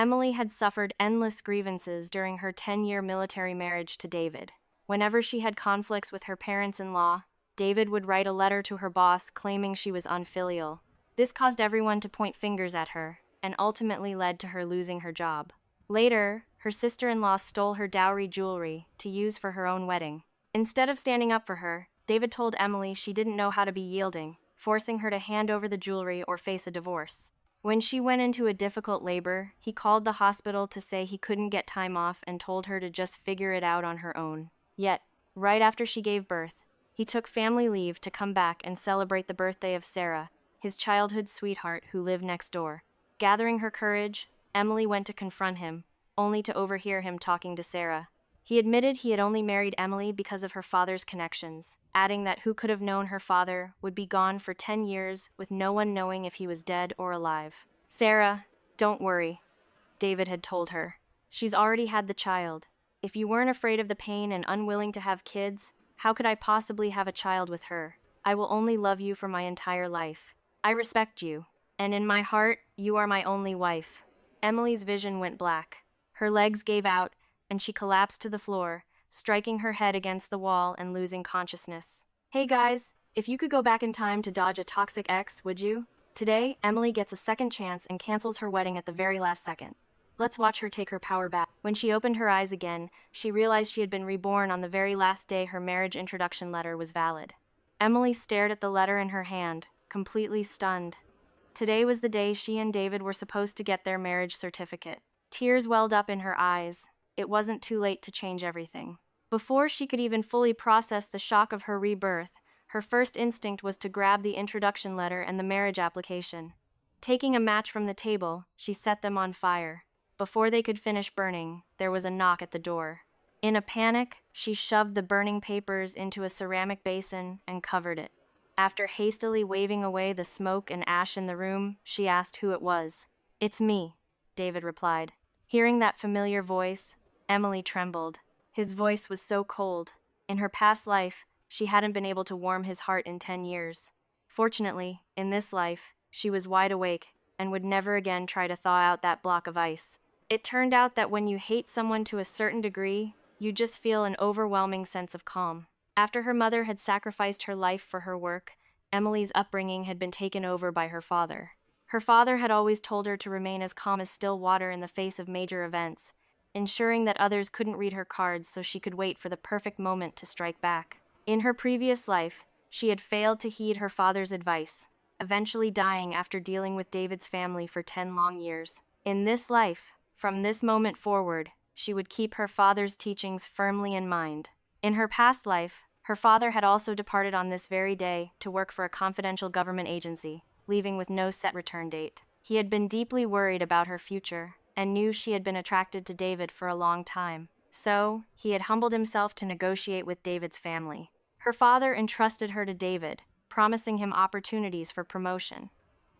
Emily had suffered endless grievances during her 10-year military marriage to David. Whenever she had conflicts with her parents-in-law, David would write a letter to her boss claiming she was unfilial. This caused everyone to point fingers at her, and ultimately led to her losing her job. Later, her sister-in-law stole her dowry jewelry to use for her own wedding. Instead of standing up for her, David told Emily she didn't know how to be yielding, forcing her to hand over the jewelry or face a divorce. When she went into a difficult labor, he called the hospital to say he couldn't get time off and told her to just figure it out on her own. Yet, right after she gave birth, he took family leave to come back and celebrate the birthday of Sarah, his childhood sweetheart who lived next door. Gathering her courage, Emily went to confront him, only to overhear him talking to Sarah. He admitted he had only married Emily because of her father's connections, adding that who could have known her father would be gone for 10 years with no one knowing if he was dead or alive. "Sarah, don't worry," David had told her. "She's already had the child. If you weren't afraid of the pain and unwilling to have kids, how could I possibly have a child with her? I will only love you for my entire life. I respect you, and in my heart, you are my only wife." Emily's vision went black. Her legs gave out, and she collapsed to the floor, striking her head against the wall and losing consciousness. "Hey guys, if you could go back in time to dodge a toxic ex, would you?" Today, Emily gets a second chance and cancels her wedding at the very last second. Let's watch her take her power back. When she opened her eyes again, she realized she had been reborn on the very last day her marriage introduction letter was valid. Emily stared at the letter in her hand, completely stunned. Today was the day she and David were supposed to get their marriage certificate. Tears welled up in her eyes. It wasn't too late to change everything. Before she could even fully process the shock of her rebirth, her first instinct was to grab the introduction letter and the marriage application. Taking a match from the table, she set them on fire. Before they could finish burning, there was a knock at the door. In a panic, she shoved the burning papers into a ceramic basin and covered it. After hastily waving away the smoke and ash in the room, she asked who it was. "It's me," David replied. Hearing that familiar voice, Emily trembled. His voice was so cold. In her past life, she hadn't been able to warm his heart in 10 years. Fortunately, in this life, she was wide awake and would never again try to thaw out that block of ice. It turned out that when you hate someone to a certain degree, you just feel an overwhelming sense of calm. After her mother had sacrificed her life for her work, Emily's upbringing had been taken over by her father. Her father had always told her to remain as calm as still water in the face of major events, ensuring that others couldn't read her cards so she could wait for the perfect moment to strike back. In her previous life, she had failed to heed her father's advice, eventually dying after dealing with David's family for 10 long years. In this life, from this moment forward, she would keep her father's teachings firmly in mind. In her past life, her father had also departed on this very day to work for a confidential government agency, leaving with no set return date. He had been deeply worried about her future, and knew she had been attracted to David for a long time. So, he had humbled himself to negotiate with David's family. Her father entrusted her to David, promising him opportunities for promotion.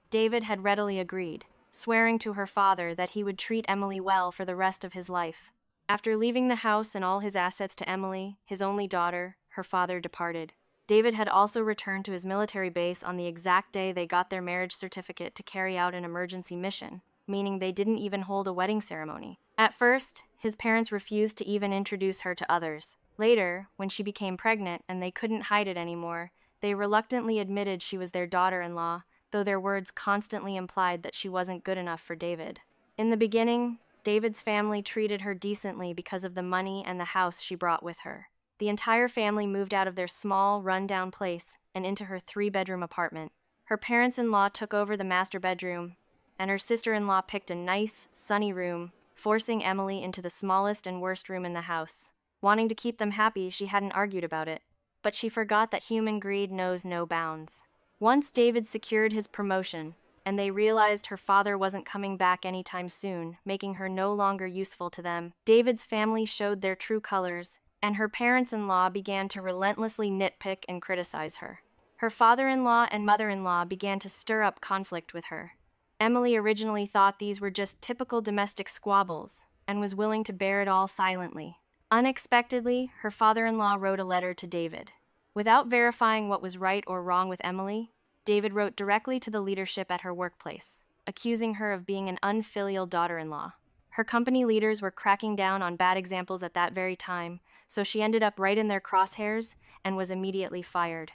David had readily agreed, swearing to her father that he would treat Emily well for the rest of his life. After leaving the house and all his assets to Emily, his only daughter, her father departed. David had also returned to his military base on the exact day they got their marriage certificate to carry out an emergency mission, meaning they didn't even hold a wedding ceremony. At first, his parents refused to even introduce her to others. Later, when she became pregnant and they couldn't hide it anymore, they reluctantly admitted she was their daughter-in-law, though their words constantly implied that she wasn't good enough for David. In the beginning, David's family treated her decently because of the money and the house she brought with her. The entire family moved out of their small, run-down place and into her 3-bedroom apartment. Her parents-in-law took over the master bedroom, and her sister-in-law picked a nice, sunny room, forcing Emily into the smallest and worst room in the house. Wanting to keep them happy, she hadn't argued about it, but she forgot that human greed knows no bounds. Once David secured his promotion, and they realized her father wasn't coming back anytime soon, making her no longer useful to them, David's family showed their true colors, and her parents-in-law began to relentlessly nitpick and criticize her. Her father-in-law and mother-in-law began to stir up conflict with her. Emily originally thought these were just typical domestic squabbles, and was willing to bear it all silently. Unexpectedly, her father-in-law wrote a letter to David. Without verifying what was right or wrong with Emily, David wrote directly to the leadership at her workplace, accusing her of being an unfilial daughter-in-law. Her company leaders were cracking down on bad examples at that very time, so she ended up right in their crosshairs and was immediately fired.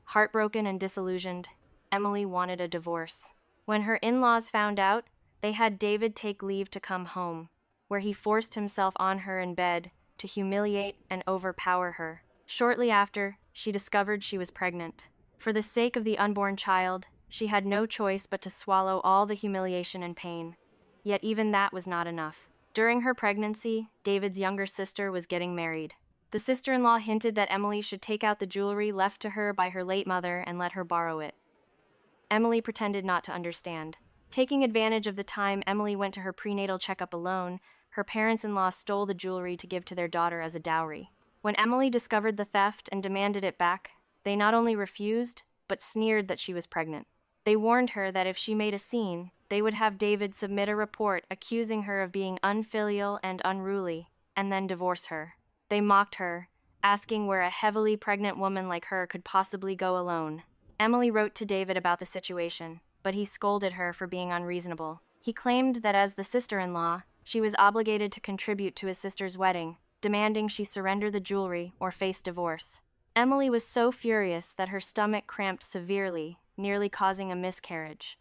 Heartbroken and disillusioned, Emily wanted a divorce. When her in-laws found out, they had David take leave to come home, where he forced himself on her in bed to humiliate and overpower her. Shortly after, she discovered she was pregnant. For the sake of the unborn child, she had no choice but to swallow all the humiliation and pain. Yet even that was not enough. During her pregnancy, David's younger sister was getting married. The sister-in-law hinted that Emily should take out the jewelry left to her by her late mother and let her borrow it. Emily pretended not to understand. Taking advantage of the time Emily went to her prenatal checkup alone, her parents-in-law stole the jewelry to give to their daughter as a dowry. When Emily discovered the theft and demanded it back, they not only refused, but sneered that she was pregnant. They warned her that if she made a scene, they would have David submit a report accusing her of being unfilial and unruly, and then divorce her. They mocked her, asking where a heavily pregnant woman like her could possibly go alone. Emily wrote to David about the situation, but he scolded her for being unreasonable. He claimed that as the sister-in-law, she was obligated to contribute to his sister's wedding, demanding she surrender the jewelry or face divorce. Emily was so furious that her stomach cramped severely, nearly causing a miscarriage.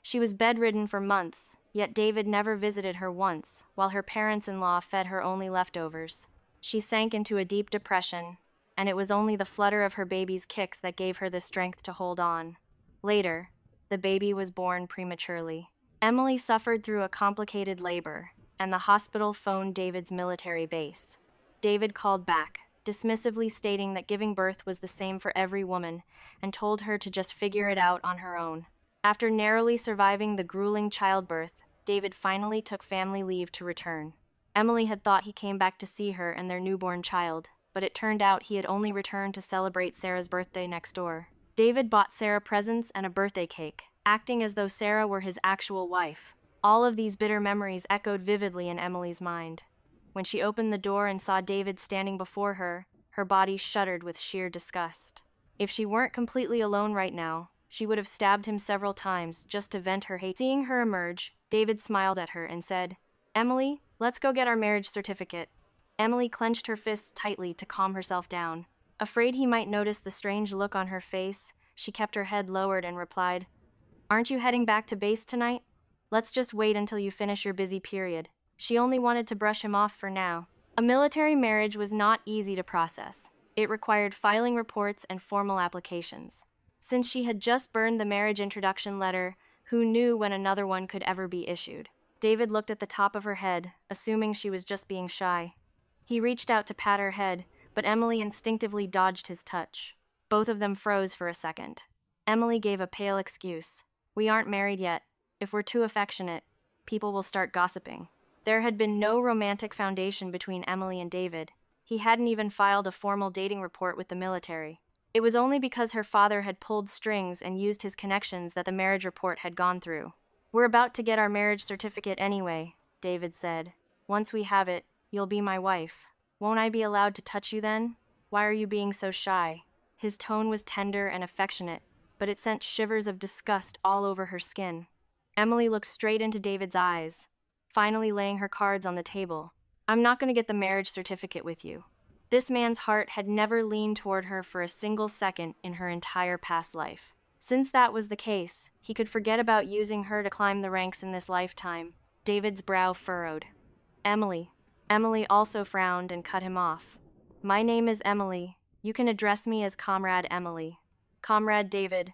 She was bedridden for months, yet David never visited her once, while her parents-in-law fed her only leftovers. She sank into a deep depression, and it was only the flutter of her baby's kicks that gave her the strength to hold on. Later, the baby was born prematurely. Emily suffered through a complicated labor, and the hospital phoned David's military base. David called back, dismissively stating that giving birth was the same for every woman, and told her to just figure it out on her own. After narrowly surviving the grueling childbirth, David finally took family leave to return. Emily had thought he came back to see her and their newborn child, but it turned out he had only returned to celebrate Sarah's birthday next door. David bought Sarah presents and a birthday cake, acting as though Sarah were his actual wife. All of these bitter memories echoed vividly in Emily's mind. When she opened the door and saw David standing before her, her body shuddered with sheer disgust. If she weren't completely alone right now, she would have stabbed him several times just to vent her hate. Seeing her emerge, David smiled at her and said, "Emily, let's go get our marriage certificate." Emily clenched her fists tightly to calm herself down. Afraid he might notice the strange look on her face, she kept her head lowered and replied, "Aren't you heading back to base tonight? Let's just wait until you finish your busy period." She only wanted to brush him off for now. A military marriage was not easy to process. It required filing reports and formal applications. Since she had just burned the marriage introduction letter, who knew when another one could ever be issued? David looked at the top of her head, assuming she was just being shy. He reached out to pat her head, but Emily instinctively dodged his touch. Both of them froze for a second. Emily gave a pale excuse. "We aren't married yet. If we're too affectionate, people will start gossiping." There had been no romantic foundation between Emily and David. He hadn't even filed a formal dating report with the military. It was only because her father had pulled strings and used his connections that the marriage report had gone through. "We're about to get our marriage certificate anyway," David said. "Once we have it, you'll be my wife. Won't I be allowed to touch you then? Why are you being so shy?" His tone was tender and affectionate, but it sent shivers of disgust all over her skin. Emily looked straight into David's eyes, finally laying her cards on the table. "I'm not going to get the marriage certificate with you." This man's heart had never leaned toward her for a single second in her entire past life. Since that was the case, he could forget about using her to climb the ranks in this lifetime. David's brow furrowed. "Emily." Emily also frowned and cut him off. "My name is Emily. You can address me as Comrade Emily." "Comrade David,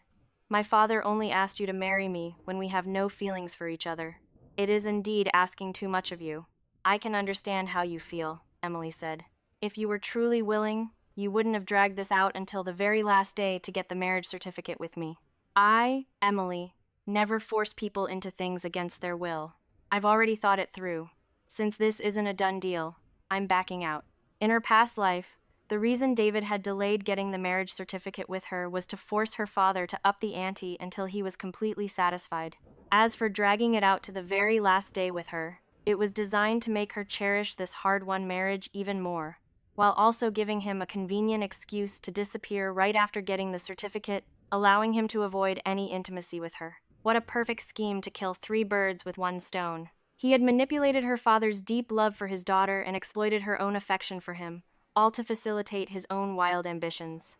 my father only asked you to marry me when we have no feelings for each other. It is indeed asking too much of you." "I can understand how you feel," Emily said. "If you were truly willing, you wouldn't have dragged this out until the very last day to get the marriage certificate with me. I, Emily, never force people into things against their will. I've already thought it through. Since this isn't a done deal, I'm backing out." In her past life, the reason David had delayed getting the marriage certificate with her was to force her father to up the ante until he was completely satisfied. As for dragging it out to the very last day with her, it was designed to make her cherish this hard-won marriage even more, while also giving him a convenient excuse to disappear right after getting the certificate, allowing him to avoid any intimacy with her. What a perfect scheme to kill 3 birds with 1 stone. He had manipulated her father's deep love for his daughter and exploited her own affection for him, all to facilitate his own wild ambitions.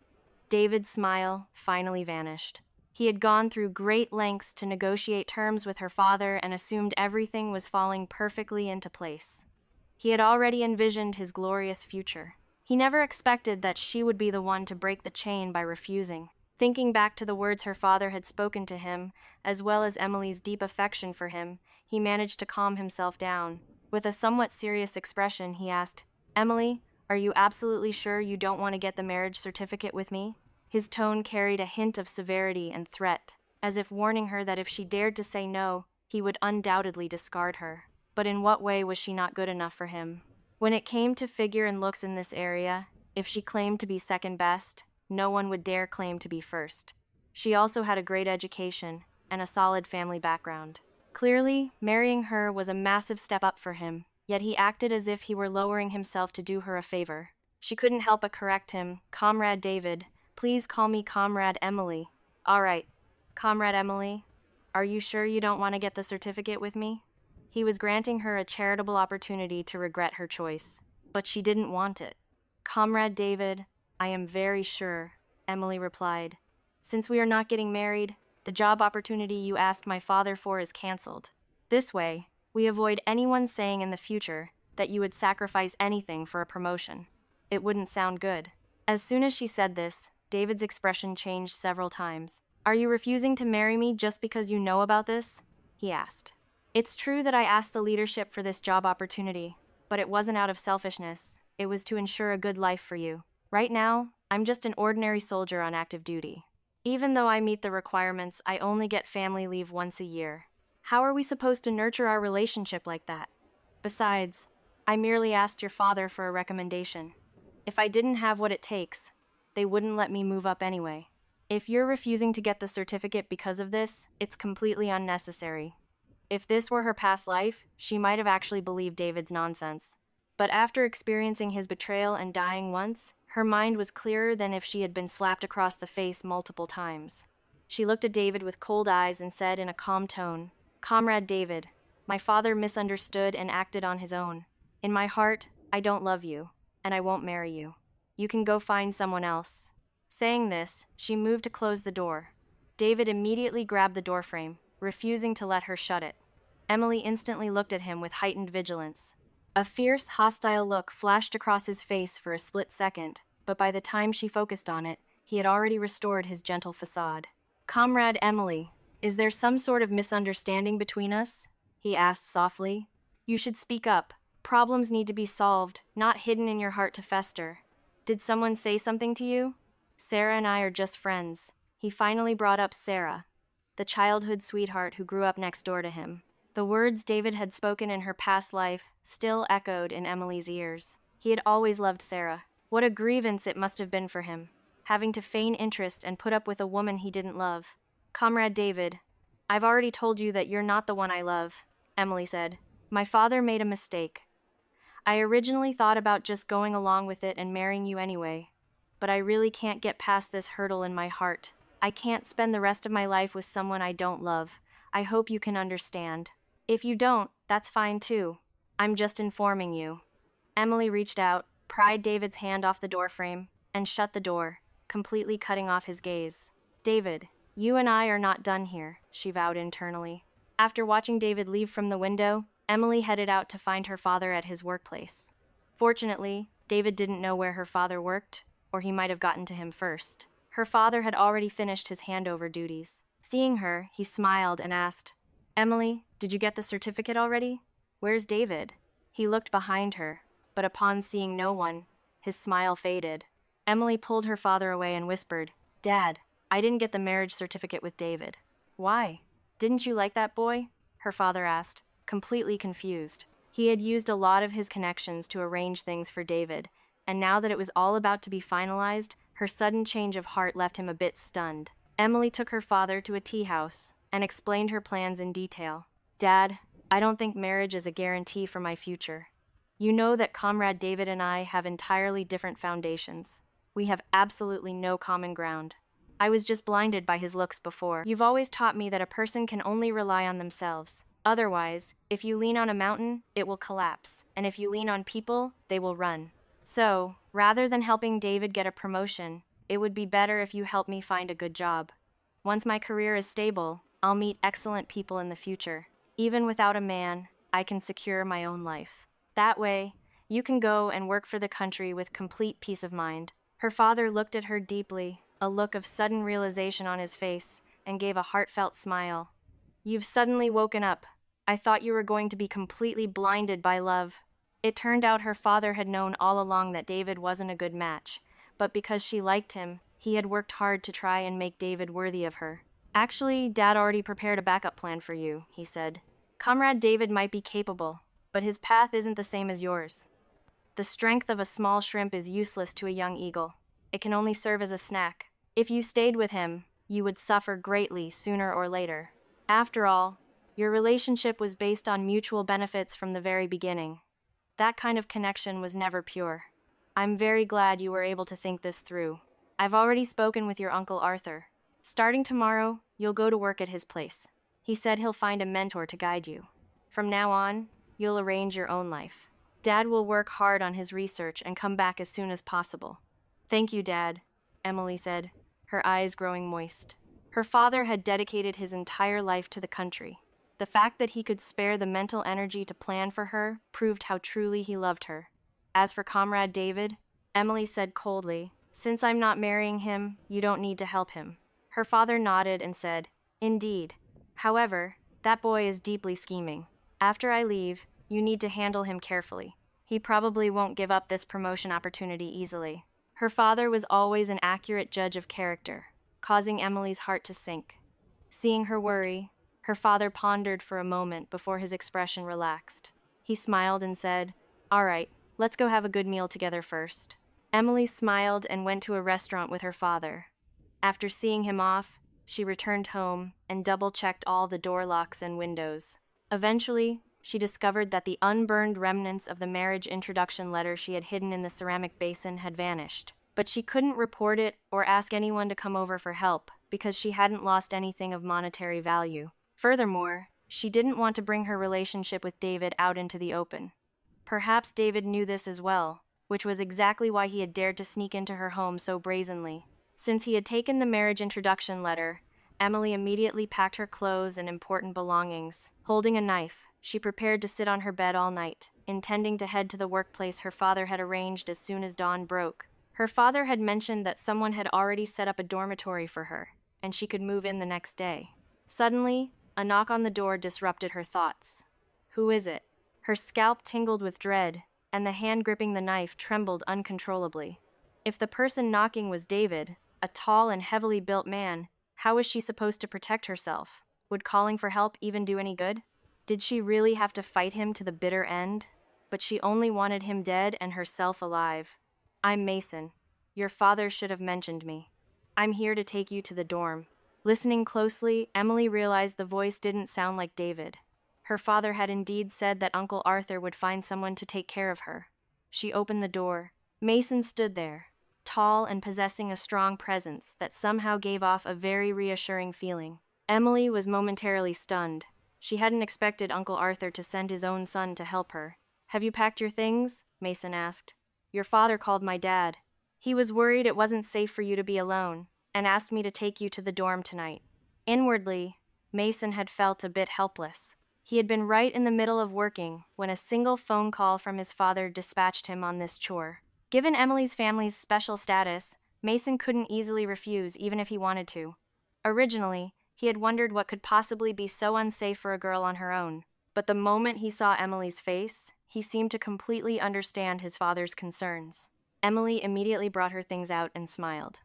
David's smile finally vanished. He had gone through great lengths to negotiate terms with her father and assumed everything was falling perfectly into place. He had already envisioned his glorious future. He never expected that she would be the one to break the chain by refusing. Thinking back to the words her father had spoken to him, as well as Emily's deep affection for him, he managed to calm himself down. With a somewhat serious expression, he asked, "Emily, are you absolutely sure you don't want to get the marriage certificate with me?" His tone carried a hint of severity and threat, as if warning her that if she dared to say no, he would undoubtedly discard her. But in what way was she not good enough for him? When it came to figure and looks in this area, if she claimed to be second best, no one would dare claim to be first. She also had a great education and a solid family background. Clearly, marrying her was a massive step up for him, yet he acted as if he were lowering himself to do her a favor. She couldn't help but correct him. "Comrade David, please call me Comrade Emily." "All right, Comrade Emily, are you sure you don't want to get the certificate with me?" He was granting her a charitable opportunity to regret her choice, but she didn't want it. "Comrade David, I am very sure," Emily replied. "Since we are not getting married, the job opportunity you asked my father for is canceled. This way, we avoid anyone saying in the future that you would sacrifice anything for a promotion. It wouldn't sound good." As soon as she said this, David's expression changed several times. "Are you refusing to marry me just because you know about this?" he asked. "It's true that I asked the leadership for this job opportunity, but it wasn't out of selfishness. It was to ensure a good life for you. Right now, I'm just an ordinary soldier on active duty. Even though I meet the requirements, I only get family leave once a year. How are we supposed to nurture our relationship like that? Besides, I merely asked your father for a recommendation. If I didn't have what it takes, they wouldn't let me move up anyway. If you're refusing to get the certificate because of this, it's completely unnecessary." If this were her past life, she might have actually believed David's nonsense. But after experiencing his betrayal and dying once, her mind was clearer than if she had been slapped across the face multiple times. She looked at David with cold eyes and said in a calm tone, "Comrade David, my father misunderstood and acted on his own. In my heart, I don't love you, and I won't marry you. You can go find someone else." Saying this, she moved to close the door. David immediately grabbed the doorframe, refusing to let her shut it. Emily instantly looked at him with heightened vigilance. A fierce, hostile look flashed across his face for a split second, but by the time she focused on it, he had already restored his gentle facade. "Comrade Emily, is there some sort of misunderstanding between us?" he asked softly. "You should speak up. Problems need to be solved, not hidden in your heart to fester. Did someone say something to you?" "Sarah and I are just friends." He finally brought up Sarah, the childhood sweetheart who grew up next door to him. The words David had spoken in her past life still echoed in Emily's ears. He had always loved Sarah. What a grievance it must have been for him, having to feign interest and put up with a woman he didn't love. "Comrade David, I've already told you that you're not the one I love," Emily said. "My father made a mistake. I originally thought about just going along with it and marrying you anyway, but I really can't get past this hurdle in my heart. I can't spend the rest of my life with someone I don't love. I hope you can understand. If you don't, that's fine too. I'm just informing you." Emily reached out, pried David's hand off the doorframe, and shut the door, completely cutting off his gaze. "David, you and I are not done here," she vowed internally. After watching David leave from the window, Emily headed out to find her father at his workplace. Fortunately, David didn't know where her father worked, or he might have gotten to him first. Her father had already finished his handover duties. Seeing her, he smiled and asked, "Emily, did you get the certificate already? Where's David?" He looked behind her, but upon seeing no one, his smile faded. Emily pulled her father away and whispered, "Dad, I didn't get the marriage certificate with David." "Why? Didn't you like that boy?" her father asked, completely confused. He had used a lot of his connections to arrange things for David, and now that it was all about to be finalized, her sudden change of heart left him a bit stunned. Emily took her father to a tea house and explained her plans in detail. "Dad, I don't think marriage is a guarantee for my future. You know that Comrade David and I have entirely different foundations. We have absolutely no common ground. I was just blinded by his looks before. You've always taught me that a person can only rely on themselves. Otherwise, if you lean on a mountain, it will collapse, and if you lean on people, they will run. So, rather than helping David get a promotion, it would be better if you help me find a good job. Once my career is stable, I'll meet excellent people in the future. Even without a man, I can secure my own life. That way, you can go and work for the country with complete peace of mind. Her father looked at her deeply, a look of sudden realization on his face, and gave a heartfelt smile. You've suddenly woken up. I thought you were going to be completely blinded by love. It turned out her father had known all along that David wasn't a good match, but because she liked him, he had worked hard to try and make David worthy of her. Actually, Dad already prepared a backup plan for you, he said. Comrade David might be capable, but his path isn't the same as yours. The strength of a small shrimp is useless to a young eagle. It can only serve as a snack. If you stayed with him, you would suffer greatly sooner or later. After all, your relationship was based on mutual benefits from the very beginning. That kind of connection was never pure. I'm very glad you were able to think this through. I've already spoken with your Uncle Arthur. Starting tomorrow, you'll go to work at his place. He said he'll find a mentor to guide you. From now on, you'll arrange your own life. Dad will work hard on his research and come back as soon as possible. Thank you, Dad, Emily said, her eyes growing moist. Her father had dedicated his entire life to the country. The fact that he could spare the mental energy to plan for her proved how truly he loved her. As for Comrade David, Emily said coldly, since I'm not marrying him, you don't need to help him. Her father nodded and said, Indeed. However, that boy is deeply scheming. After I leave, you need to handle him carefully. He probably won't give up this promotion opportunity easily. Her father was always an accurate judge of character, causing Emily's heart to sink. Seeing her worry, her father pondered for a moment before his expression relaxed. He smiled and said, All right, let's go have a good meal together first. Emily smiled and went to a restaurant with her father. After seeing him off, she returned home and double-checked all the door locks and windows. Eventually, she discovered that the unburned remnants of the marriage introduction letter she had hidden in the ceramic basin had vanished. But she couldn't report it or ask anyone to come over for help because she hadn't lost anything of monetary value. Furthermore, she didn't want to bring her relationship with David out into the open. Perhaps David knew this as well, which was exactly why he had dared to sneak into her home so brazenly. Since he had taken the marriage introduction letter, Emily immediately packed her clothes and important belongings. Holding a knife, she prepared to sit on her bed all night, intending to head to the workplace her father had arranged as soon as dawn broke. Her father had mentioned that someone had already set up a dormitory for her, and she could move in the next day. Suddenly, a knock on the door disrupted her thoughts. Who is it? Her scalp tingled with dread, and the hand gripping the knife trembled uncontrollably. If the person knocking was David, a tall and heavily built man, how was she supposed to protect herself? Would calling for help even do any good? Did she really have to fight him to the bitter end? But she only wanted him dead and herself alive. I'm Mason. Your father should have mentioned me. I'm here to take you to the dorm. Listening closely, Emily realized the voice didn't sound like David. Her father had indeed said that Uncle Arthur would find someone to take care of her. She opened the door. Mason stood there, tall and possessing a strong presence that somehow gave off a very reassuring feeling. Emily was momentarily stunned. She hadn't expected Uncle Arthur to send his own son to help her. Have you packed your things? Mason asked. Your father called my dad. He was worried it wasn't safe for you to be alone, and asked me to take you to the dorm tonight. Inwardly, Mason had felt a bit helpless. He had been right in the middle of working when a single phone call from his father dispatched him on this chore. Given Emily's family's special status, Mason couldn't easily refuse even if he wanted to. Originally, he had wondered what could possibly be so unsafe for a girl on her own. But the moment he saw Emily's face, he seemed to completely understand his father's concerns. Emily immediately brought her things out and smiled.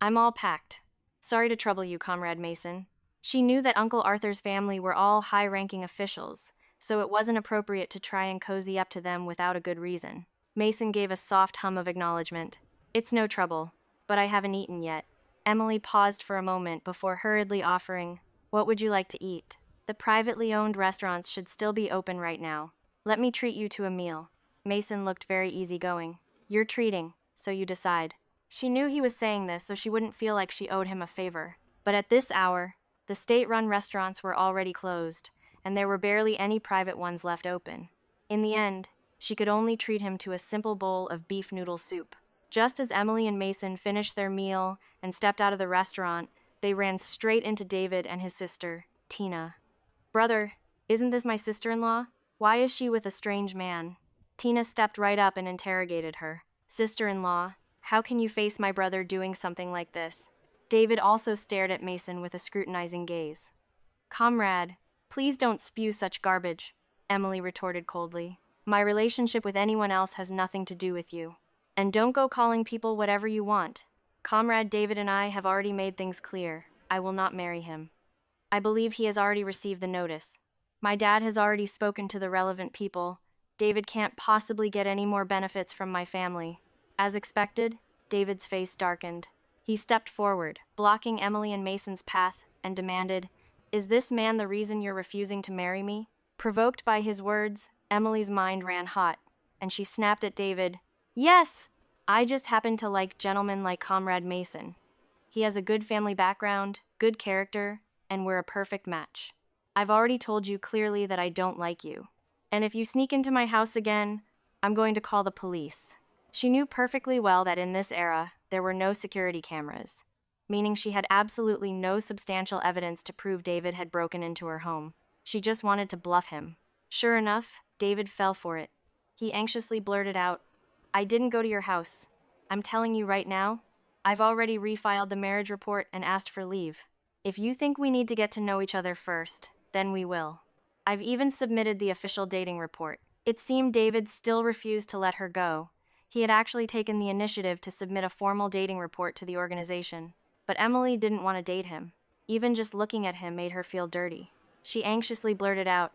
I'm all packed. Sorry to trouble you, Comrade Mason. She knew that Uncle Arthur's family were all high-ranking officials, so it wasn't appropriate to try and cozy up to them without a good reason. Mason gave a soft hum of acknowledgement. It's no trouble, but I haven't eaten yet. Emily paused for a moment before hurriedly offering, What would you like to eat? The privately owned restaurants should still be open right now. Let me treat you to a meal. Mason looked very easygoing. You're treating, so you decide. She knew he was saying this so she wouldn't feel like she owed him a favor. But at this hour, the state-run restaurants were already closed, and there were barely any private ones left open. In the end, she could only treat him to a simple bowl of beef noodle soup. Just as Emily and Mason finished their meal and stepped out of the restaurant, they ran straight into David and his sister, Tina. "Brother, isn't this my sister-in-law? Why is she with a strange man?" Tina stepped right up and interrogated her. "Sister-in-law, how can you face my brother doing something like this?" David also stared at Mason with a scrutinizing gaze. "Comrade, please don't spew such garbage," Emily retorted coldly. "My relationship with anyone else has nothing to do with you. And don't go calling people whatever you want. Comrade David and I have already made things clear. I will not marry him. I believe he has already received the notice. My dad has already spoken to the relevant people. David can't possibly get any more benefits from my family." As expected, David's face darkened. He stepped forward, blocking Emily and Mason's path, and demanded, "Is this man the reason you're refusing to marry me?" Provoked by his words, Emily's mind ran hot, and she snapped at David, "Yes! I just happen to like gentlemen like Comrade Mason. He has a good family background, good character, and we're a perfect match. I've already told you clearly that I don't like you. And if you sneak into my house again, I'm going to call the police." She knew perfectly well that in this era, there were no security cameras, meaning she had absolutely no substantial evidence to prove David had broken into her home. She just wanted to bluff him. Sure enough, David fell for it. He anxiously blurted out, "I didn't go to your house. I'm telling you right now, I've already refiled the marriage report and asked for leave. If you think we need to get to know each other first, then we will. I've even submitted the official dating report." It seemed David still refused to let her go. He had actually taken the initiative to submit a formal dating report to the organization. But Emily didn't want to date him. Even just looking at him made her feel dirty. She anxiously blurted out,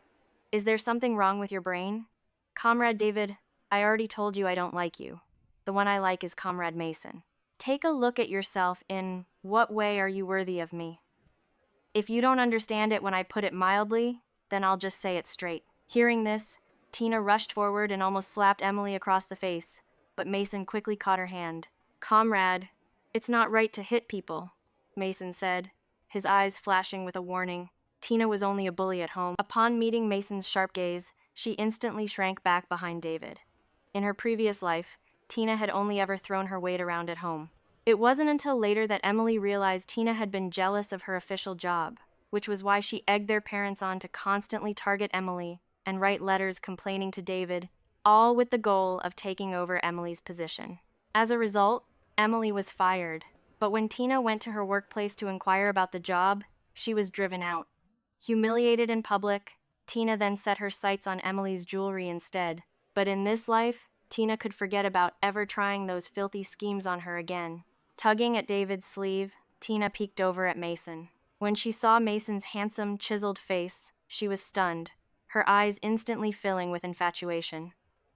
"Is there something wrong with your brain? Comrade David, I already told you I don't like you. The one I like is Comrade Mason. Take a look at yourself. In what way are you worthy of me? If you don't understand it when I put it mildly, then I'll just say it straight." Hearing this, Tina rushed forward and almost slapped Emily across the face, but Mason quickly caught her hand. "Comrade, it's not right to hit people," Mason said, his eyes flashing with a warning. Tina was only a bully at home. Upon meeting Mason's sharp gaze, she instantly shrank back behind David. In her previous life, Tina had only ever thrown her weight around at home. It wasn't until later that Emily realized Tina had been jealous of her official job, which was why she egged their parents on to constantly target Emily and write letters complaining to David, all with the goal of taking over Emily's position. As a result, Emily was fired, but when Tina went to her workplace to inquire about the job, she was driven out. Humiliated in public, Tina then set her sights on Emily's jewelry instead. But in this life, Tina could forget about ever trying those filthy schemes on her again. Tugging at David's sleeve, Tina peeked over at Mason. When she saw Mason's handsome, chiseled face, she was stunned, her eyes instantly filling with infatuation.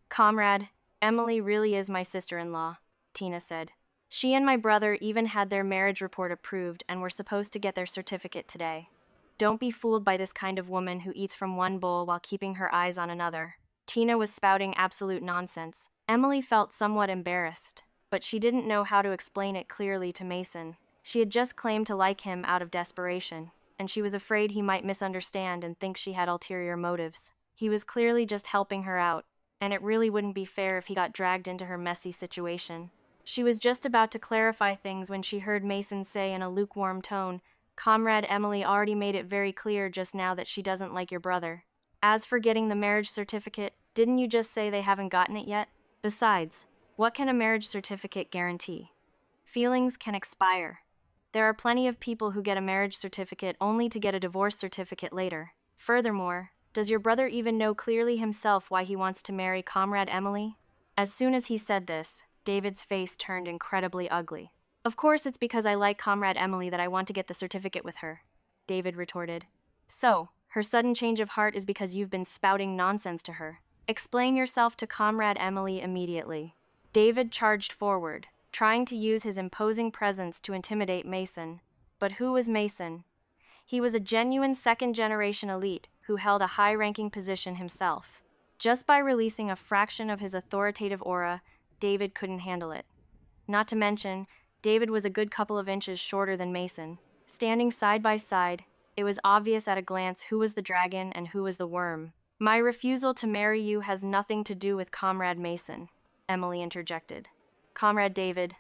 "Comrade, Emily really is my sister-in-law," Tina said. "She and my brother even had their marriage report approved and were supposed to get their certificate today. Don't be fooled by this kind of woman who eats from one bowl while keeping her eyes on another." Tina was spouting absolute nonsense. Emily felt somewhat embarrassed, but she didn't know how to explain it clearly to Mason. She had just claimed to like him out of desperation, and she was afraid he might misunderstand and think she had ulterior motives. He was clearly just helping her out, and it really wouldn't be fair if he got dragged into her messy situation. She was just about to clarify things when she heard Mason say in a lukewarm tone, "Comrade Emily already made it very clear just now that she doesn't like your brother. As for getting the marriage certificate, didn't you just say they haven't gotten it yet? Besides, what can a marriage certificate guarantee? Feelings can expire. There are plenty of people who get a marriage certificate only to get a divorce certificate later. Furthermore, does your brother even know clearly himself why he wants to marry Comrade Emily?" As soon as he said this, David's face turned incredibly ugly. "Of course it's because I like Comrade Emily that I want to get the certificate with her," David retorted. "So, her sudden change of heart is because you've been spouting nonsense to her. Explain yourself to Comrade Emily immediately." David charged forward, trying to use his imposing presence to intimidate Mason. But who was Mason? He was a genuine second-generation elite who held a high-ranking position himself. Just by releasing a fraction of his authoritative aura, David couldn't handle it. Not to mention, David was a good couple of inches shorter than Mason. Standing side by side, It was obvious at a glance who was the dragon and who was the worm. My refusal to marry you has nothing to do with Comrade Mason, Emily interjected. Comrade David,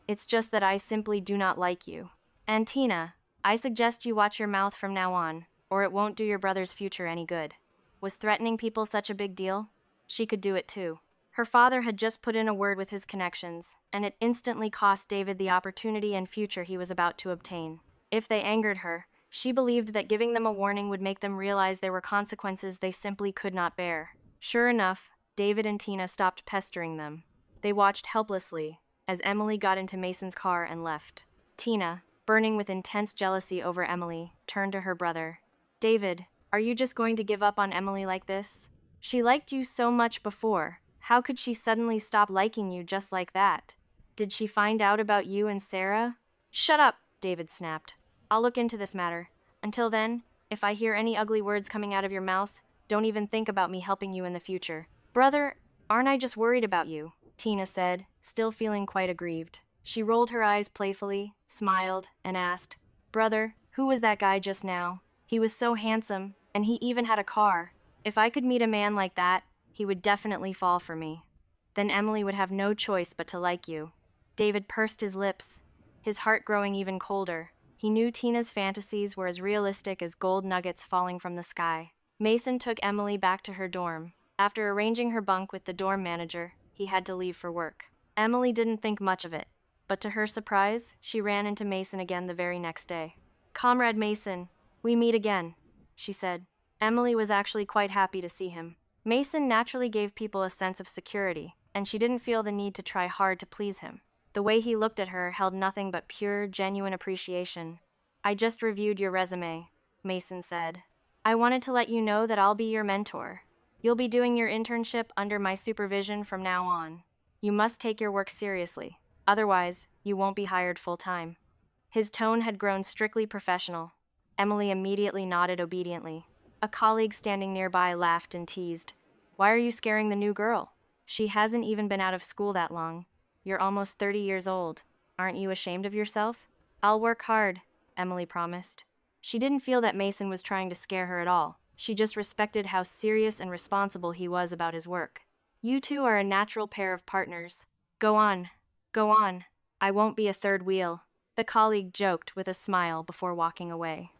it's just that I simply do not like you. And Tina, I suggest you watch your mouth from now on, or it won't do your brother's future any good. Was threatening people such a big deal? She could do it too. Her father had just put in a word with his connections, and it instantly cost David the opportunity and future he was about to obtain. If they angered her, she believed that giving them a warning would make them realize there were consequences they simply could not bear. Sure enough, David and Tina stopped pestering them. They watched helplessly as Emily got into Mason's car and left. Tina, burning with intense jealousy over Emily, turned to her brother. David, are you just going to give up on Emily like this? She liked you so much before. How could she suddenly stop liking you just like that? Did she find out about you and Sarah? Shut up, David snapped. I'll look into this matter. Until then, if I hear any ugly words coming out of your mouth, don't even think about me helping you in the future. Brother, aren't I just worried about you? Tina said, still feeling quite aggrieved. She rolled her eyes playfully, smiled, and asked, Brother, who was that guy just now? He was so handsome, and he even had a car. If I could meet a man like that, he would definitely fall for me. Then Emily would have no choice but to like you. David pursed his lips, his heart growing even colder. He knew Tina's fantasies were as realistic as gold nuggets falling from the sky. Mason took Emily back to her dorm. After arranging her bunk with the dorm manager, he had to leave for work. Emily didn't think much of it, but to her surprise, she ran into Mason again the very next day. Comrade Mason, we meet again, she said. Emily was actually quite happy to see him. Mason naturally gave people a sense of security, and she didn't feel the need to try hard to please him. The way he looked at her held nothing but pure, genuine appreciation. I just reviewed your resume, Mason said. I wanted to let you know that I'll be your mentor. You'll be doing your internship under my supervision from now on. You must take your work seriously, otherwise, you won't be hired full-time. His tone had grown strictly professional. Emily immediately nodded obediently. A colleague standing nearby laughed and teased. Why are you scaring the new girl? She hasn't even been out of school that long. You're almost 30 years old. Aren't you ashamed of yourself? I'll work hard, Emily promised. She didn't feel that Mason was trying to scare her at all. She just respected how serious and responsible he was about his work. You two are a natural pair of partners. Go on. Go on. I won't be a third wheel. The colleague joked with a smile before walking away.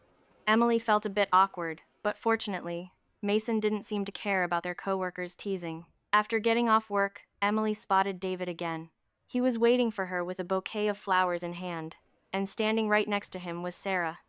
Emily felt a bit awkward, but fortunately, Mason didn't seem to care about their co-workers' teasing. After getting off work, Emily spotted David again. He was waiting for her with a bouquet of flowers in hand, and standing right next to him was Sarah.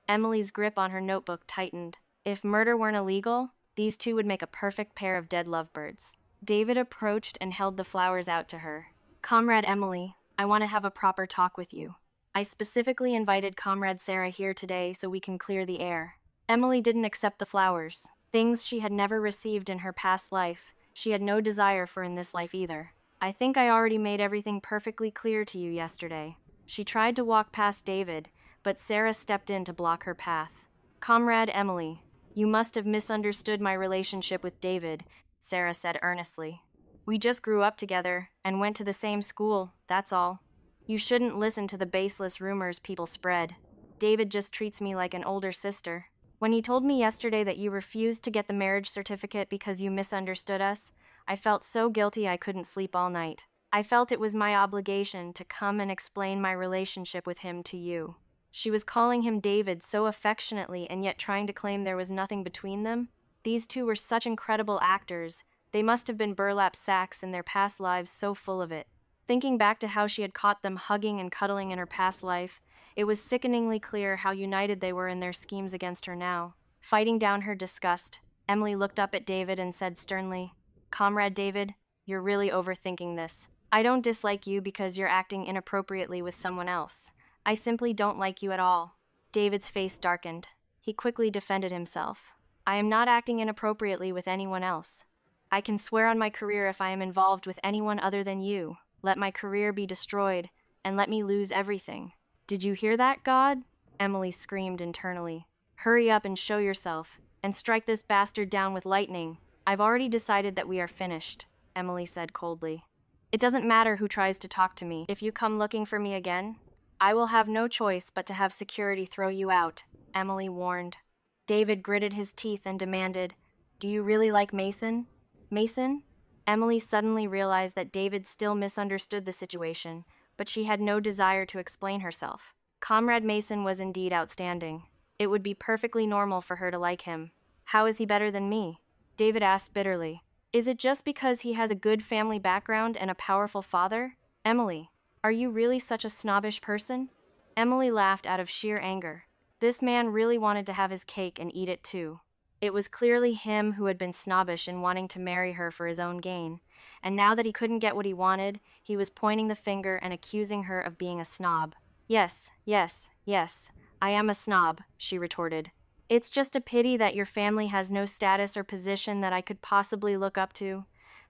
Emily's grip on her notebook tightened. If murder weren't illegal, these two would make a perfect pair of dead lovebirds. David approached and held the flowers out to her. Comrade Emily, I want to have a proper talk with you. I specifically invited Comrade Sarah here today so we can clear the air. Emily didn't accept the flowers. Things she had never received in her past life, she had no desire for in this life either. I think I already made everything perfectly clear to you yesterday. She tried to walk past David, but Sarah stepped in to block her path. Comrade Emily, you must have misunderstood my relationship with David, Sarah said earnestly. We just grew up together and went to the same school, that's all. You shouldn't listen to the baseless rumors people spread. David just treats me like an older sister. When he told me yesterday that you refused to get the marriage certificate because you misunderstood us, I felt so guilty I couldn't sleep all night. I felt it was my obligation to come and explain my relationship with him to you. She was calling him David so affectionately and yet trying to claim there was nothing between them. These two were such incredible actors. They must have been burlap sacks in their past lives so full of it. Thinking back to how she had caught them hugging and cuddling in her past life, it was sickeningly clear how united they were in their schemes against her now. Fighting down her disgust, Emily looked up at David and said sternly, Comrade David, you're really overthinking this. I don't dislike you because you're acting inappropriately with someone else. I simply don't like you at all. David's face darkened. He quickly defended himself. I am not acting inappropriately with anyone else. I can swear on my career if I am involved with anyone other than you. Let my career be destroyed, and let me lose everything. Did you hear that, God? Emily screamed internally. Hurry up and show yourself, and strike this bastard down with lightning. I've already decided that we are finished, Emily said coldly. It doesn't matter who tries to talk to me. If you come looking for me again, I will have no choice but to have security throw you out, Emily warned. David gritted his teeth and demanded, "Do you really like Mason? Mason?" Emily suddenly realized that David still misunderstood the situation, but she had no desire to explain herself. Comrade Mason was indeed outstanding. It would be perfectly normal for her to like him. "How is he better than me?" David asked bitterly. "Is it just because he has a good family background and a powerful father? Emily, are you really such a snobbish person?" Emily laughed out of sheer anger. This man really wanted to have his cake and eat it too. It was clearly him who had been snobbish in wanting to marry her for his own gain, and now that he couldn't get what he wanted, he was pointing the finger and accusing her of being a snob. "Yes, yes, yes, I am a snob," she retorted. "It's just a pity that your family has no status or position that I could possibly look up to.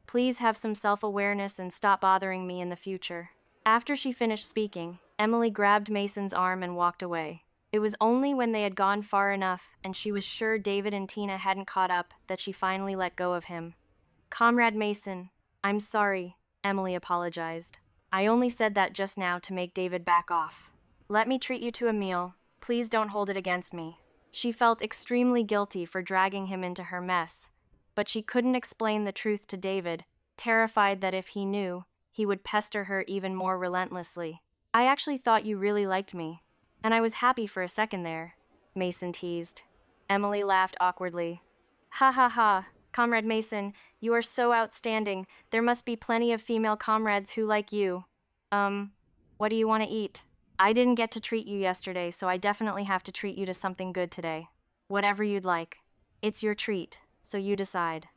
Please have some self-awareness and stop bothering me in the future." After she finished speaking, Emily grabbed Mason's arm and walked away. It was only when they had gone far enough and she was sure David and Tina hadn't caught up that she finally let go of him. "Comrade Mason, I'm sorry," Emily apologized. "I only said that just now to make David back off. Let me treat you to a meal. Please don't hold it against me." She felt extremely guilty for dragging him into her mess, but she couldn't explain the truth to David, terrified that if he knew, he would pester her even more relentlessly. "I actually thought you really liked me, and I was happy for a second there," Mason teased. Emily laughed awkwardly. "Ha ha ha, Comrade Mason, you are so outstanding. There must be plenty of female comrades who like you. What do you want to eat? I didn't get to treat you yesterday, so I definitely have to treat you to something good today. Whatever you'd like. It's your treat, so you decide."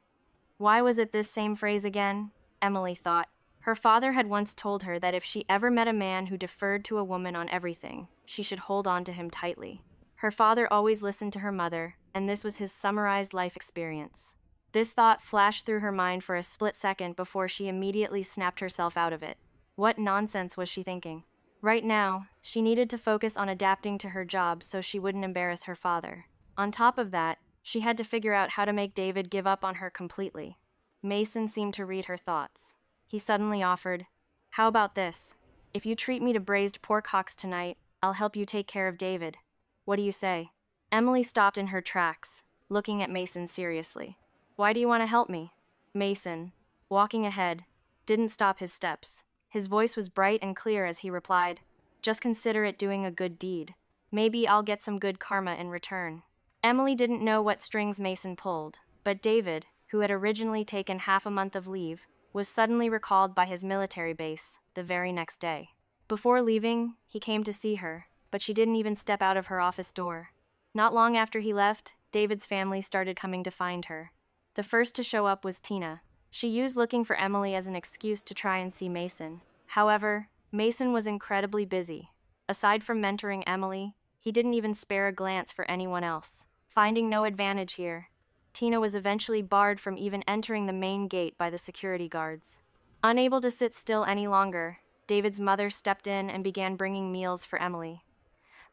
Why was it this same phrase again? Emily thought. Her father had once told her that if she ever met a man who deferred to a woman on everything, she should hold on to him tightly. Her father always listened to her mother, and this was his summarized life experience. This thought flashed through her mind for a split second before she immediately snapped herself out of it. What nonsense was she thinking? Right now, she needed to focus on adapting to her job so she wouldn't embarrass her father. On top of that, she had to figure out how to make David give up on her completely. Mason seemed to read her thoughts. He suddenly offered, "How about this? If you treat me to braised pork hocks tonight, I'll help you take care of David. What do you say?" Emily stopped in her tracks, looking at Mason seriously. "Why do you want to help me?" Mason, walking ahead, didn't stop his steps. His voice was bright and clear as he replied, "Just consider it doing a good deed. Maybe I'll get some good karma in return." Emily didn't know what strings Mason pulled, but David, who had originally taken half a month of leave, was suddenly recalled by his military base the very next day. Before leaving, he came to see her, but she didn't even step out of her office door. Not long after he left, David's family started coming to find her. The first to show up was Tina. She used looking for Emily as an excuse to try and see Mason. However, Mason was incredibly busy. Aside from mentoring Emily, he didn't even spare a glance for anyone else. Finding no advantage here, Tina was eventually barred from even entering the main gate by the security guards. Unable to sit still any longer, David's mother stepped in and began bringing meals for Emily.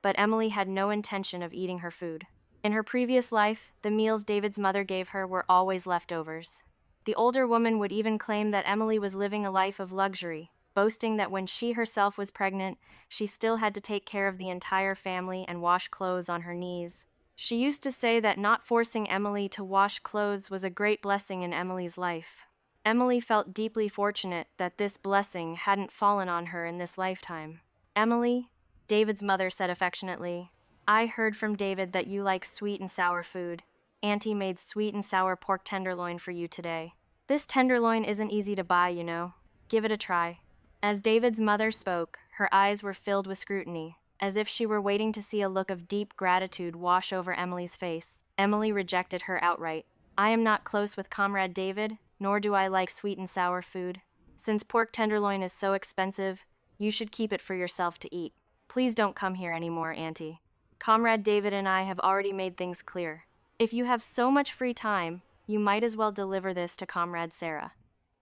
But Emily had no intention of eating her food. In her previous life, the meals David's mother gave her were always leftovers. The older woman would even claim that Emily was living a life of luxury, boasting that when she herself was pregnant, she still had to take care of the entire family and wash clothes on her knees. She used to say that not forcing Emily to wash clothes was a great blessing in Emily's life. Emily felt deeply fortunate that this blessing hadn't fallen on her in this lifetime. "Emily," David's mother said affectionately, "I heard from David that you like sweet and sour food. Auntie made sweet and sour pork tenderloin for you today. This tenderloin isn't easy to buy, you know. Give it a try." As David's mother spoke, her eyes were filled with scrutiny, as if she were waiting to see a look of deep gratitude wash over Emily's face. Emily rejected her outright. "I am not close with Comrade David, nor do I like sweet and sour food. Since pork tenderloin is so expensive, you should keep it for yourself to eat. Please don't come here anymore, Auntie. Comrade David and I have already made things clear. If you have so much free time, you might as well deliver this to Comrade Sarah.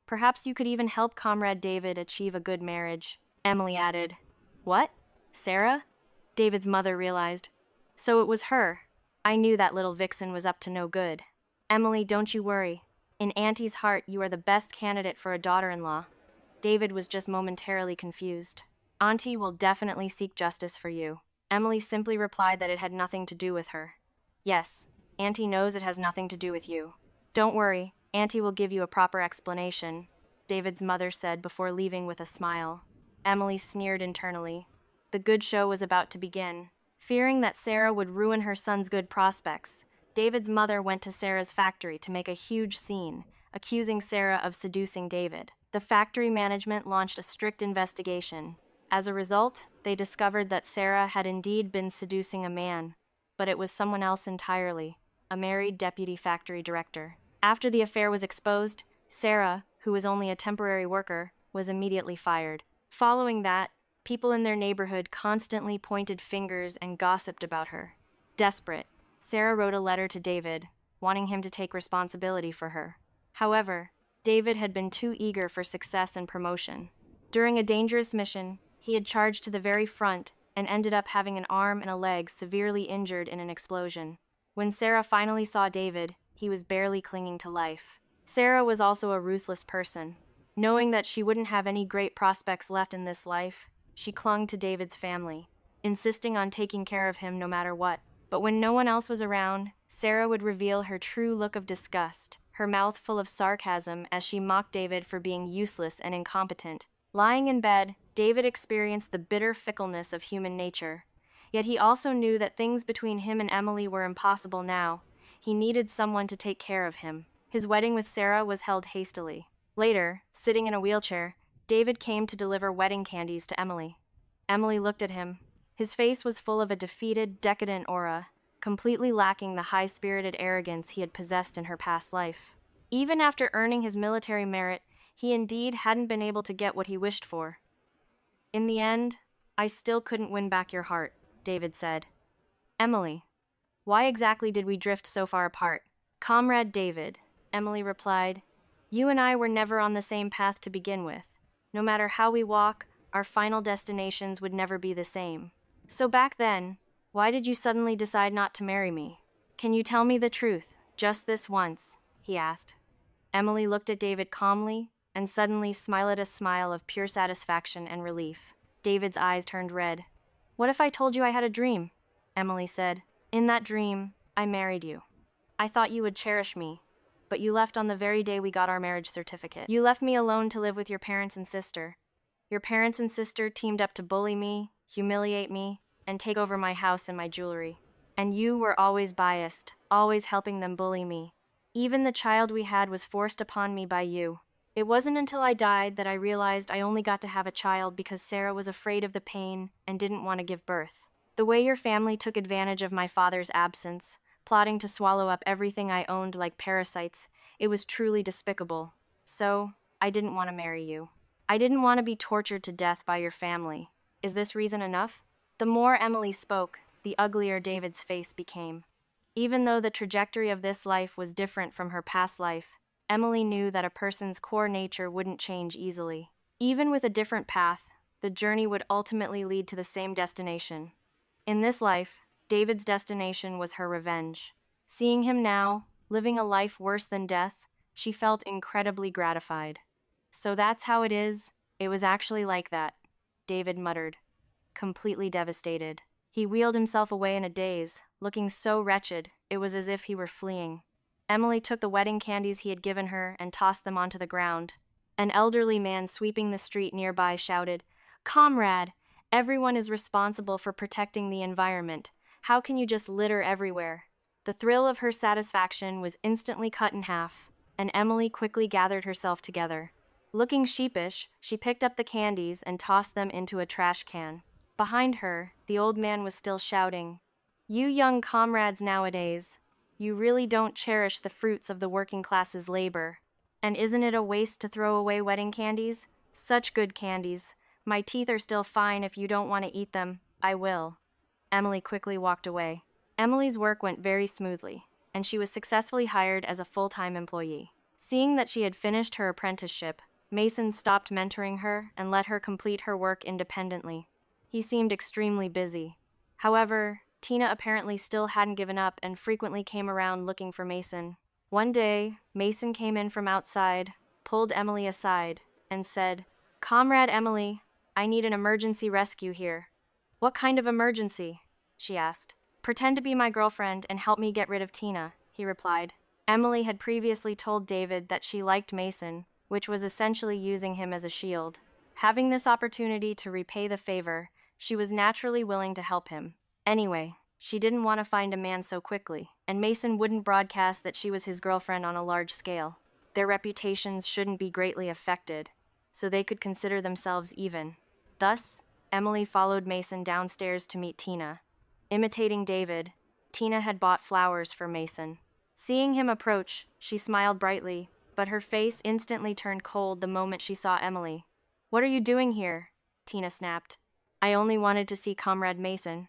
Perhaps you could even help Comrade David achieve a good marriage," Emily added. "What? Sarah?" David's mother realized. So it was her. I knew that little vixen was up to no good. "Emily, don't you worry. In Auntie's heart, you are the best candidate for a daughter-in-law." David was just momentarily confused. "Auntie will definitely seek justice for you." Emily simply replied that it had nothing to do with her. "Yes, Auntie knows it has nothing to do with you. Don't worry, Auntie will give you a proper explanation, David's mother said before leaving with a smile. Emily sneered internally. The good show was about to begin. Fearing that Sarah would ruin her son's good prospects, David's mother went to Sarah's factory to make a huge scene, accusing Sarah of seducing David. The factory management launched a strict investigation. As a result, they discovered that Sarah had indeed been seducing a man, but it was someone else entirely, a married deputy factory director. After the affair was exposed, Sarah, who was only a temporary worker, was immediately fired. Following that, people in their neighborhood constantly pointed fingers and gossiped about her. Desperate, Sarah wrote a letter to David, wanting him to take responsibility for her. However, David had been too eager for success and promotion. During a dangerous mission, he had charged to the very front and ended up having an arm and a leg severely injured in an explosion. When Sarah finally saw David, he was barely clinging to life. Sarah was also a ruthless person. Knowing that she wouldn't have any great prospects left in this life, she clung to David's family, insisting on taking care of him no matter what. But when no one else was around, Sarah would reveal her true look of disgust, her mouth full of sarcasm as she mocked David for being useless and incompetent. Lying in bed, David experienced the bitter fickleness of human nature. Yet he also knew that things between him and Emily were impossible now. He needed someone to take care of him. His wedding with Sarah was held hastily. Later, sitting in a wheelchair, David came to deliver wedding candies to Emily. Emily looked at him. His face was full of a defeated, decadent aura, completely lacking the high-spirited arrogance he had possessed in her past life. Even after earning his military merit, he indeed hadn't been able to get what he wished for. In the end, I still couldn't win back your heart, David said. Emily, why exactly did we drift so far apart? Comrade David, Emily replied, you and I were never on the same path to begin with. No matter how we walk, our final destinations would never be the same. So back then, why did you suddenly decide not to marry me? Can you tell me the truth, just this once? He asked. Emily looked at David calmly and suddenly smiled a smile of pure satisfaction and relief. David's eyes turned red. What if I told you I had a dream? Emily said. In that dream, I married you. I thought you would cherish me, but you left on the very day we got our marriage certificate. You left me alone to live with your parents and sister. Your parents and sister teamed up to bully me, humiliate me, and take over my house and my jewelry. And you were always biased, always helping them bully me. Even the child we had was forced upon me by you. It wasn't until I died that I realized I only got to have a child because Sarah was afraid of the pain and didn't want to give birth. The way your family took advantage of my father's absence, plotting to swallow up everything I owned like parasites, it was truly despicable. So, I didn't want to marry you. I didn't want to be tortured to death by your family. Is this reason enough? The more Emily spoke, the uglier David's face became. Even though the trajectory of this life was different from her past life, Emily knew that a person's core nature wouldn't change easily. Even with a different path, the journey would ultimately lead to the same destination. In this life, David's destination was her revenge. Seeing him now, living a life worse than death, she felt incredibly gratified. So that's how it is. It was actually like that, David muttered, completely devastated. He wheeled himself away in a daze, looking so wretched, it was as if he were fleeing. Emily took the wedding candies he had given her and tossed them onto the ground. An elderly man sweeping the street nearby shouted, "Comrade, everyone is responsible for protecting the environment. How can you just litter everywhere?" The thrill of her satisfaction was instantly cut in half, and Emily quickly gathered herself together. Looking sheepish, she picked up the candies and tossed them into a trash can. Behind her, the old man was still shouting, "You young comrades nowadays, you really don't cherish the fruits of the working class's labor. And isn't it a waste to throw away wedding candies? Such good candies. My teeth are still fine. If you don't want to eat them, I will." Emily quickly walked away. Emily's work went very smoothly, and she was successfully hired as a full-time employee. Seeing that she had finished her apprenticeship, Mason stopped mentoring her and let her complete her work independently. He seemed extremely busy. However, Tina apparently still hadn't given up and frequently came around looking for Mason. One day, Mason came in from outside, pulled Emily aside, and said, "Comrade Emily, I need an emergency rescue here." "What kind of emergency?" she asked. Pretend to be my girlfriend and help me get rid of Tina, he replied. Emily had previously told David that she liked Mason, which was essentially using him as a shield. Having this opportunity to repay the favor, she was naturally willing to help him. Anyway, she didn't want to find a man so quickly, and Mason wouldn't broadcast that she was his girlfriend on a large scale. Their reputations shouldn't be greatly affected, so they could consider themselves even. Thus, Emily followed Mason downstairs to meet Tina. Imitating David, Tina had bought flowers for Mason. Seeing him approach, she smiled brightly, but her face instantly turned cold the moment she saw Emily. "What are you doing here?" Tina snapped. "I only wanted to see Comrade Mason."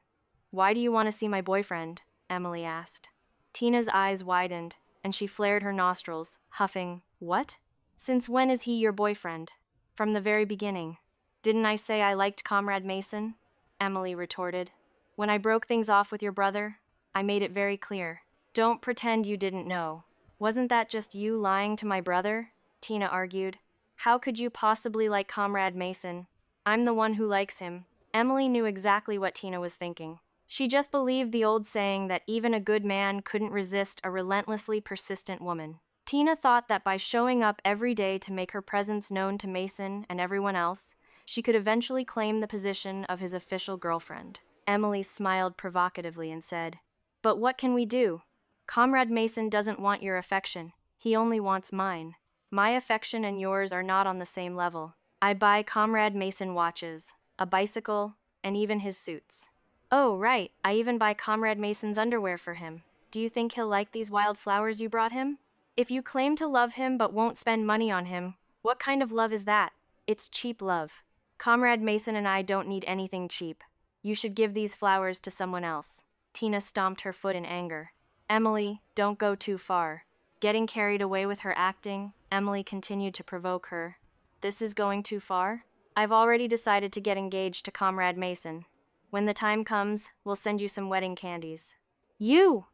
"Why do you want to see my boyfriend?" Emily asked. Tina's eyes widened, and she flared her nostrils, huffing, "What? Since when is he your boyfriend?" "From the very beginning. Didn't I say I liked Comrade Mason?" Emily retorted. "When I broke things off with your brother, I made it very clear. Don't pretend you didn't know. Wasn't that just you lying to my brother?" Tina argued. "How could you possibly like Comrade Mason? I'm the one who likes him." Emily knew exactly what Tina was thinking. She just believed the old saying that even a good man couldn't resist a relentlessly persistent woman. Tina thought that by showing up every day to make her presence known to Mason and everyone else, she could eventually claim the position of his official girlfriend. Emily smiled provocatively and said, "But what can we do? Comrade Mason doesn't want your affection. He only wants mine. My affection and yours are not on the same level. I buy Comrade Mason watches, a bicycle, and even his suits. Oh, right, I even buy Comrade Mason's underwear for him. Do you think he'll like these wild flowers you brought him? If you claim to love him but won't spend money on him, what kind of love is that? It's cheap love. Comrade Mason and I don't need anything cheap. You should give these flowers to someone else." Tina stomped her foot in anger. "Emily, don't go too far." Getting carried away with her acting, Emily continued to provoke her. "This is going too far? I've already decided to get engaged to Comrade Mason. When the time comes, we'll send you some wedding candies." "You!"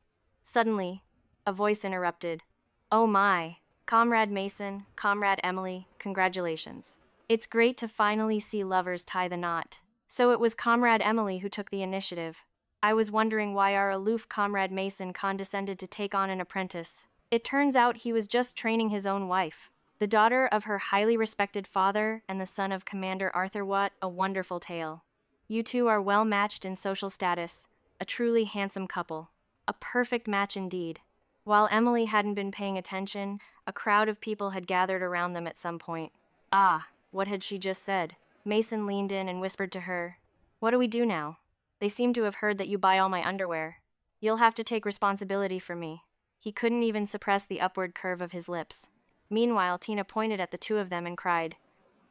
Suddenly, a voice interrupted. "Oh my, Comrade Mason, Comrade Emily, congratulations. It's great to finally see lovers tie the knot." So it was Comrade Emily who took the initiative. "I was wondering why our aloof Comrade Mason condescended to take on an apprentice. It turns out he was just training his own wife, the daughter of her highly respected father and the son of Commander Arthur Watt. A wonderful tale. You two are well matched in social status, a truly handsome couple. A perfect match indeed." While Emily hadn't been paying attention, a crowd of people had gathered around them at some point. Ah, what had she just said? Mason leaned in and whispered to her, "What do we do now? They seem to have heard that you buy all my underwear. You'll have to take responsibility for me." He couldn't even suppress the upward curve of his lips. Meanwhile, Tina pointed at the two of them and cried,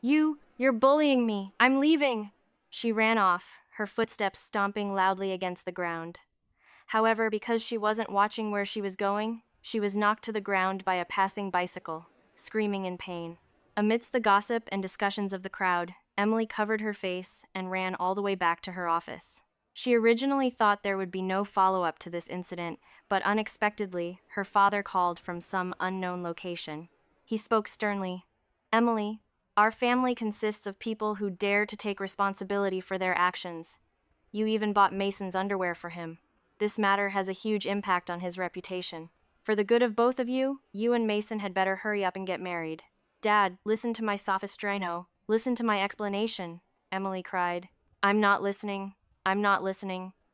You're bullying me. I'm leaving." She ran off, her footsteps stomping loudly against the ground. However, because she wasn't watching where she was going, she was knocked to the ground by a passing bicycle, screaming in pain. Amidst the gossip and discussions of the crowd, Emily covered her face and ran all the way back to her office. She originally thought there would be no follow-up to this incident, but unexpectedly, her father called from some unknown location. He spoke sternly, "Emily, our family consists of people who dare to take responsibility for their actions. You even bought Mason's underwear for him. This matter has a huge impact on his reputation. For the good of both of you, you and Mason had better hurry up and get married." "Dad, listen to my sophistrino. Listen to my explanation," Emily cried. I'm not listening,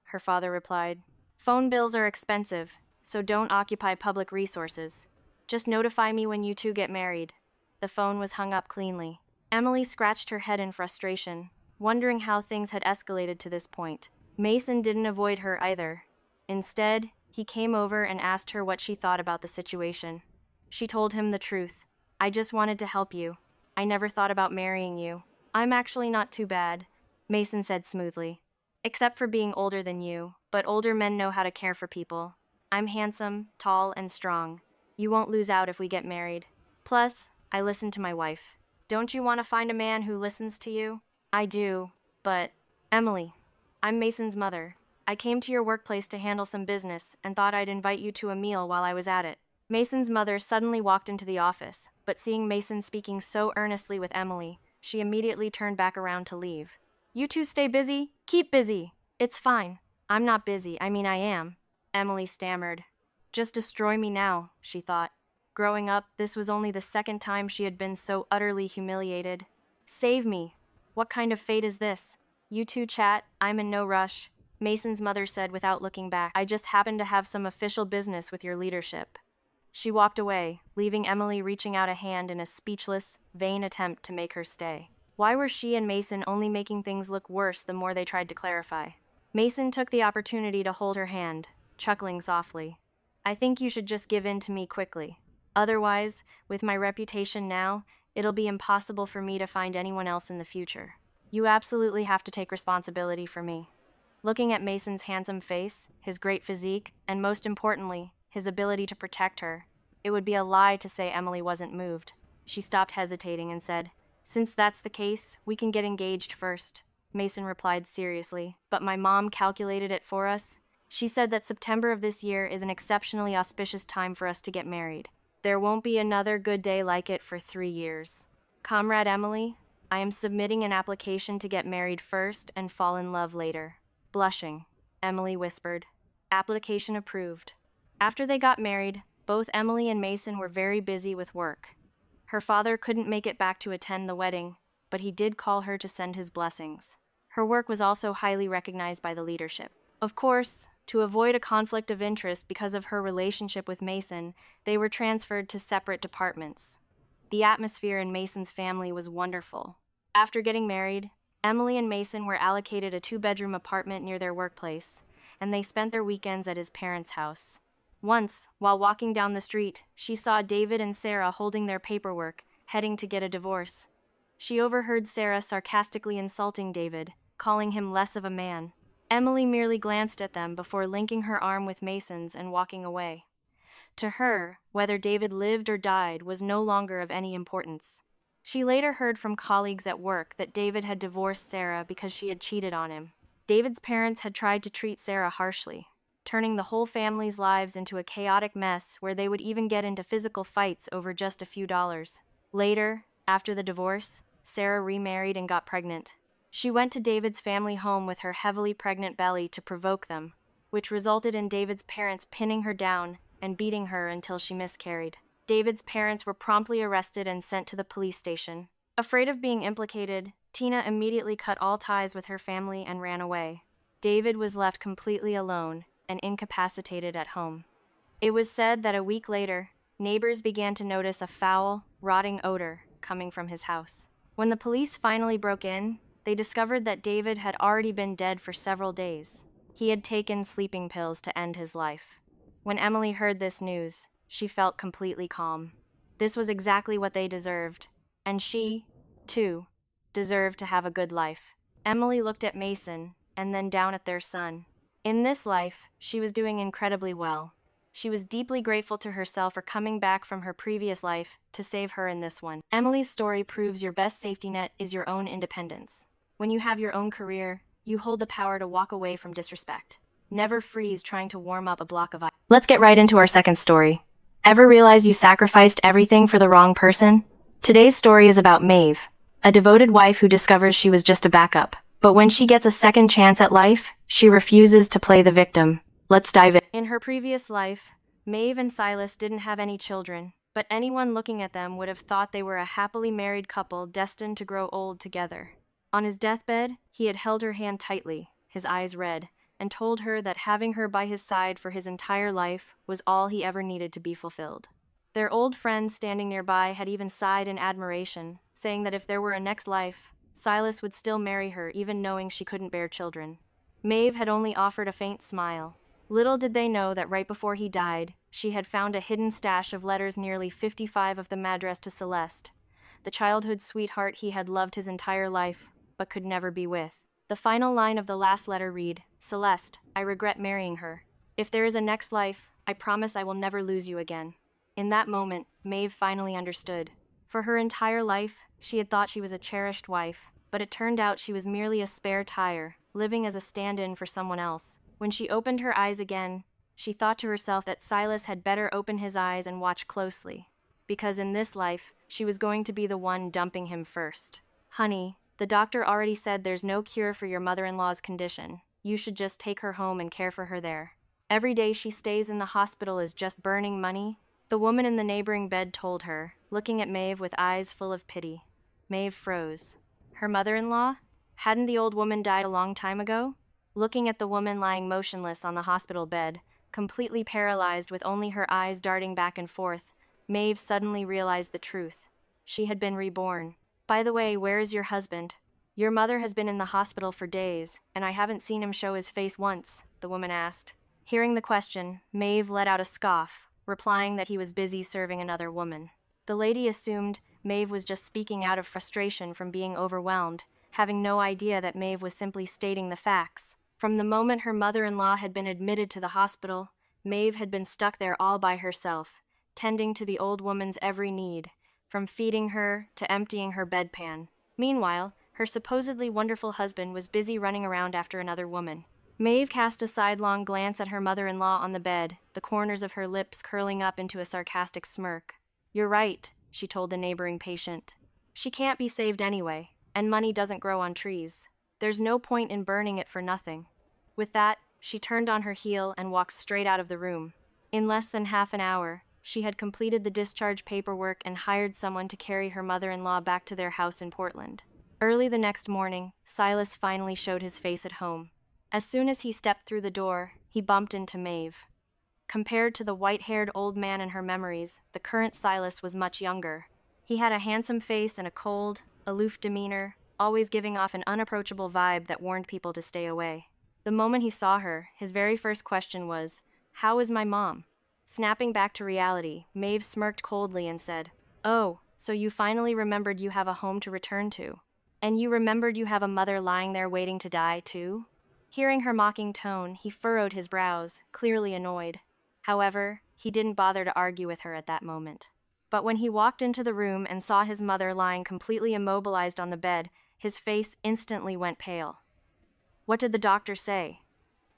her father replied. "Phone bills are expensive, so don't occupy public resources. Just notify me when you two get married." The phone was hung up cleanly. Emily scratched her head in frustration, wondering how things had escalated to this point. Mason didn't avoid her either. Instead, he came over and asked her what she thought about the situation. She told him the truth. "I just wanted to help you. I never thought about marrying you. I'm actually not too bad," Mason said smoothly. "Except for being older than you, but older men know how to care for people. I'm handsome, tall, and strong. You won't lose out if we get married. Plus, I listen to my wife. Don't you want to find a man who listens to you?" "I do, but..." "Emily, I'm Mason's mother. I came to your workplace to handle some business and thought I'd invite you to a meal while I was at it." Mason's mother suddenly walked into the office, but seeing Mason speaking so earnestly with Emily, she immediately turned back around to leave. "You two stay busy. Keep busy. It's fine." I'm not busy, I am, Emily stammered. Just destroy me now, she thought. Growing up, this was only the second time she had been so utterly humiliated. Save me! What kind of fate is this? You two chat, I'm in no rush, Mason's mother said without looking back. I just happen to have some official business with your leadership. She walked away, leaving Emily reaching out a hand in a speechless, vain attempt to make her stay. Why were she and Mason only making things look worse the more they tried to clarify? Mason took the opportunity to hold her hand, chuckling softly. I think you should just give in to me quickly. Otherwise, with my reputation now, it'll be impossible for me to find anyone else in the future. You absolutely have to take responsibility for me. Looking at Mason's handsome face, his great physique, and most importantly, his ability to protect her, it would be a lie to say Emily wasn't moved. She stopped hesitating and said, Since that's the case, we can get engaged first. Mason replied seriously, but my mom calculated it for us. She said that September of this year is an exceptionally auspicious time for us to get married. There won't be another good day like it for 3 years. Comrade Emily, I am submitting an application to get married first and fall in love later. Blushing, Emily whispered. Application approved. After they got married, both Emily and Mason were very busy with work. Her father couldn't make it back to attend the wedding, but he did call her to send his blessings. Her work was also highly recognized by the leadership. Of course, to avoid a conflict of interest because of her relationship with Mason, they were transferred to separate departments. The atmosphere in Mason's family was wonderful. After getting married, Emily and Mason were allocated a 2-bedroom apartment near their workplace, and they spent their weekends at his parents' house. Once, while walking down the street, she saw David and Sarah holding their paperwork, heading to get a divorce. She overheard Sarah sarcastically insulting David, calling him less of a man. Emily merely glanced at them before linking her arm with Mason's and walking away. To her, whether David lived or died was no longer of any importance. She later heard from colleagues at work that David had divorced Sarah because she had cheated on him. David's parents had tried to treat Sarah harshly, turning the whole family's lives into a chaotic mess where they would even get into physical fights over just a few dollars. Later, after the divorce, Sarah remarried and got pregnant. She went to David's family home with her heavily pregnant belly to provoke them, which resulted in David's parents pinning her down and beating her until she miscarried. David's parents were promptly arrested and sent to the police station. Afraid of being implicated, Tina immediately cut all ties with her family and ran away. David was left completely alone and incapacitated at home. It was said that a week later, neighbors began to notice a foul, rotting odor coming from his house. When the police finally broke in, they discovered that David had already been dead for several days. He had taken sleeping pills to end his life. When Emily heard this news, she felt completely calm. This was exactly what they deserved, and she, too, deserved to have a good life. Emily looked at Mason and then down at their son. In this life, she was doing incredibly well. She was deeply grateful to herself for coming back from her previous life to save her in this one. Emily's story proves your best safety net is your own independence. When you have your own career, you hold the power to walk away from disrespect. Never freeze trying to warm up a block of ice. Let's get right into our second story. Ever realize you sacrificed everything for the wrong person? Today's story is about Maeve, a devoted wife who discovers she was just a backup. But when she gets a second chance at life, she refuses to play the victim. Let's dive in. In her previous life, Maeve and Silas didn't have any children, but anyone looking at them would have thought they were a happily married couple destined to grow old together. On his deathbed, he had held her hand tightly, his eyes red, and told her that having her by his side for his entire life was all he ever needed to be fulfilled. Their old friend standing nearby had even sighed in admiration, saying that if there were a next life, Silas would still marry her even knowing she couldn't bear children. Maeve had only offered a faint smile. Little did they know that right before he died, she had found a hidden stash of letters, nearly 55 of them addressed to Celeste, the childhood sweetheart he had loved his entire life, but could never be with. The final line of the last letter read, Celeste, I regret marrying her. If there is a next life, I promise I will never lose you again. In that moment, Maeve finally understood. For her entire life, she had thought she was a cherished wife, but it turned out she was merely a spare tire, living as a stand-in for someone else. When she opened her eyes again, she thought to herself that Silas had better open his eyes and watch closely, because in this life, she was going to be the one dumping him first. Honey, the doctor already said there's no cure for your mother-in-law's condition. You should just take her home and care for her there. Every day she stays in the hospital is just burning money, the woman in the neighboring bed told her, looking at Maeve with eyes full of pity. Maeve froze. Her mother-in-law? Hadn't the old woman died a long time ago? Looking at the woman lying motionless on the hospital bed, completely paralyzed with only her eyes darting back and forth, Maeve suddenly realized the truth. She had been reborn. By the way, where is your husband? Your mother has been in the hospital for days, and I haven't seen him show his face once, the woman asked. Hearing the question, Maeve let out a scoff, replying that he was busy serving another woman. The lady assumed Maeve was just speaking out of frustration from being overwhelmed, having no idea that Maeve was simply stating the facts. From the moment her mother-in-law had been admitted to the hospital, Maeve had been stuck there all by herself, tending to the old woman's every need, from feeding her to emptying her bedpan. Meanwhile, her supposedly wonderful husband was busy running around after another woman. Maeve cast a sidelong glance at her mother-in-law on the bed, the corners of her lips curling up into a sarcastic smirk. You're right, she told the neighboring patient. She can't be saved anyway, and money doesn't grow on trees. There's no point in burning it for nothing. With that, she turned on her heel and walked straight out of the room. In less than half an hour, she had completed the discharge paperwork and hired someone to carry her mother-in-law back to their house in Portland. Early the next morning, Silas finally showed his face at home. As soon as he stepped through the door, he bumped into Maeve. Compared to the white-haired old man in her memories, the current Silas was much younger. He had a handsome face and a cold, aloof demeanor, always giving off an unapproachable vibe that warned people to stay away. The moment he saw her, his very first question was, "How is my mom?" Snapping back to reality, Maeve smirked coldly and said, "Oh, so you finally remembered you have a home to return to. And you remembered you have a mother lying there waiting to die, too?" Hearing her mocking tone, he furrowed his brows, clearly annoyed. However, he didn't bother to argue with her at that moment. But when he walked into the room and saw his mother lying completely immobilized on the bed, his face instantly went pale. "What did the doctor say?"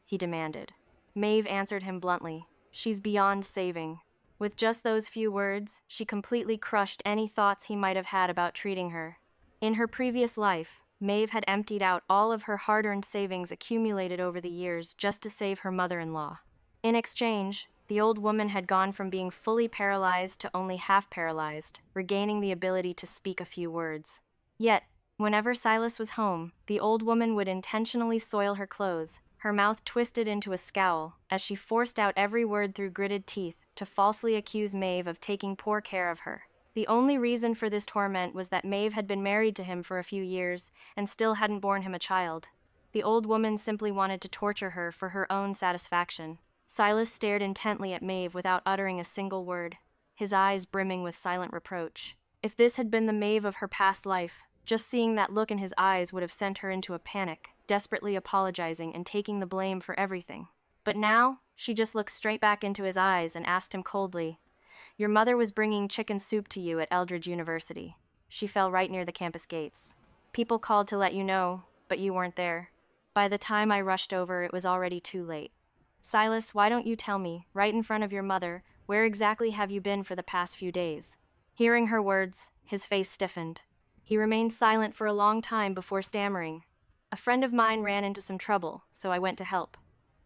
he demanded. Maeve answered him bluntly, "She's beyond saving." With just those few words, she completely crushed any thoughts he might have had about treating her. In her previous life, Maeve had emptied out all of her hard-earned savings accumulated over the years just to save her mother-in-law. In exchange, the old woman had gone from being fully paralyzed to only half paralyzed, regaining the ability to speak a few words. Yet, whenever Silas was home, the old woman would intentionally soil her clothes, her mouth twisted into a scowl, as she forced out every word through gritted teeth to falsely accuse Maeve of taking poor care of her. The only reason for this torment was that Maeve had been married to him for a few years and still hadn't borne him a child. The old woman simply wanted to torture her for her own satisfaction. Silas stared intently at Maeve without uttering a single word, his eyes brimming with silent reproach. If this had been the Maeve of her past life, just seeing that look in his eyes would have sent her into a panic, desperately apologizing and taking the blame for everything. But now, she just looked straight back into his eyes and asked him coldly, "Your mother was bringing chicken soup to you at Eldridge University. She fell right near the campus gates. People called to let you know, but you weren't there. By the time I rushed over, it was already too late. Silas, why don't you tell me, right in front of your mother, where exactly have you been for the past few days?" Hearing her words, his face stiffened. He remained silent for a long time before stammering, "A friend of mine ran into some trouble, so I went to help."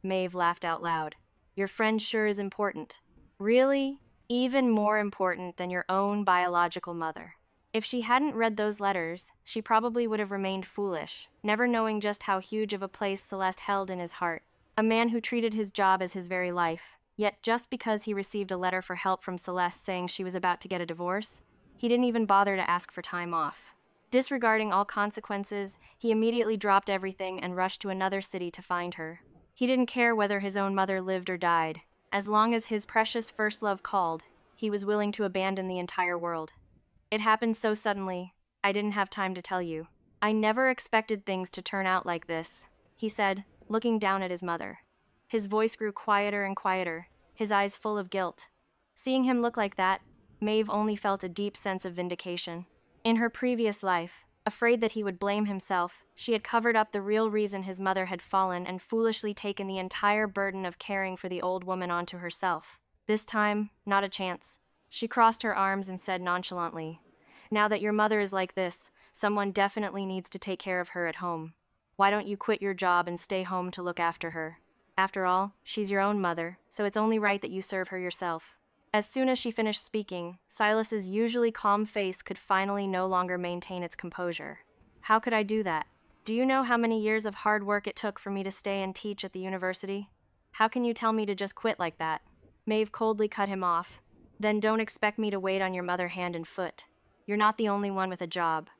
Maeve laughed out loud. "Your friend sure is important. Really? Even more important than your own biological mother." If she hadn't read those letters, she probably would have remained foolish, never knowing just how huge of a place Celeste held in his heart. A man who treated his job as his very life, yet just because he received a letter for help from Celeste saying she was about to get a divorce, he didn't even bother to ask for time off. Disregarding all consequences, he immediately dropped everything and rushed to another city to find her. He didn't care whether his own mother lived or died. As long as his precious first love called, he was willing to abandon the entire world. "It happened so suddenly, I didn't have time to tell you. I never expected things to turn out like this," he said, looking down at his mother. His voice grew quieter and quieter, his eyes full of guilt. Seeing him look like that, Maeve only felt a deep sense of vindication. In her previous life, afraid that he would blame himself, she had covered up the real reason his mother had fallen and foolishly taken the entire burden of caring for the old woman onto herself. This time, not a chance. She crossed her arms and said nonchalantly, "Now that your mother is like this, someone definitely needs to take care of her at home." Why don't you quit your job and stay home to look after her? After all, she's your own mother, so it's only right that you serve her yourself. As soon as she finished speaking, Silas's usually calm face could finally no longer maintain its composure. How could I do that? Do you know how many years of hard work it took for me to stay and teach at the university? How can you tell me to just quit like that? Maeve coldly cut him off. Then don't expect me to wait on your mother hand and foot. You're not the only one with a job.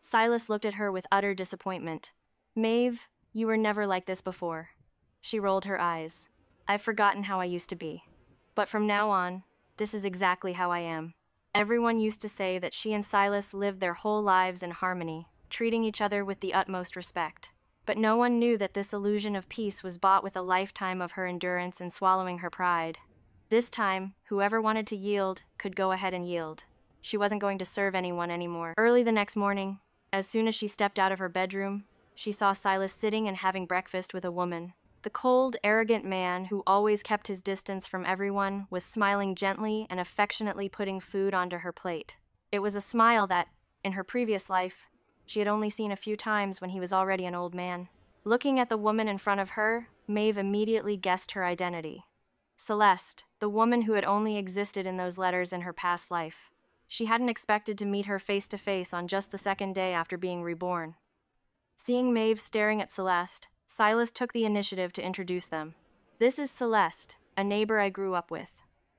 Silas looked at her with utter disappointment. Maeve, you were never like this before. She rolled her eyes. I've forgotten how I used to be. But from now on, this is exactly how I am. Everyone used to say that she and Silas lived their whole lives in harmony, treating each other with the utmost respect. But no one knew that this illusion of peace was bought with a lifetime of her endurance and swallowing her pride. This time, whoever wanted to yield could go ahead and yield. She wasn't going to serve anyone anymore. Early the next morning, as soon as she stepped out of her bedroom, she saw Silas sitting and having breakfast with a woman. The cold, arrogant man who always kept his distance from everyone was smiling gently and affectionately putting food onto her plate. It was a smile that, in her previous life, she had only seen a few times when he was already an old man. Looking at the woman in front of her, Maeve immediately guessed her identity. Celeste, the woman who had only existed in those letters in her past life. She hadn't expected to meet her face to face on just the second day after being reborn. Seeing Maeve staring at Celeste, Silas took the initiative to introduce them. This is Celeste, a neighbor I grew up with.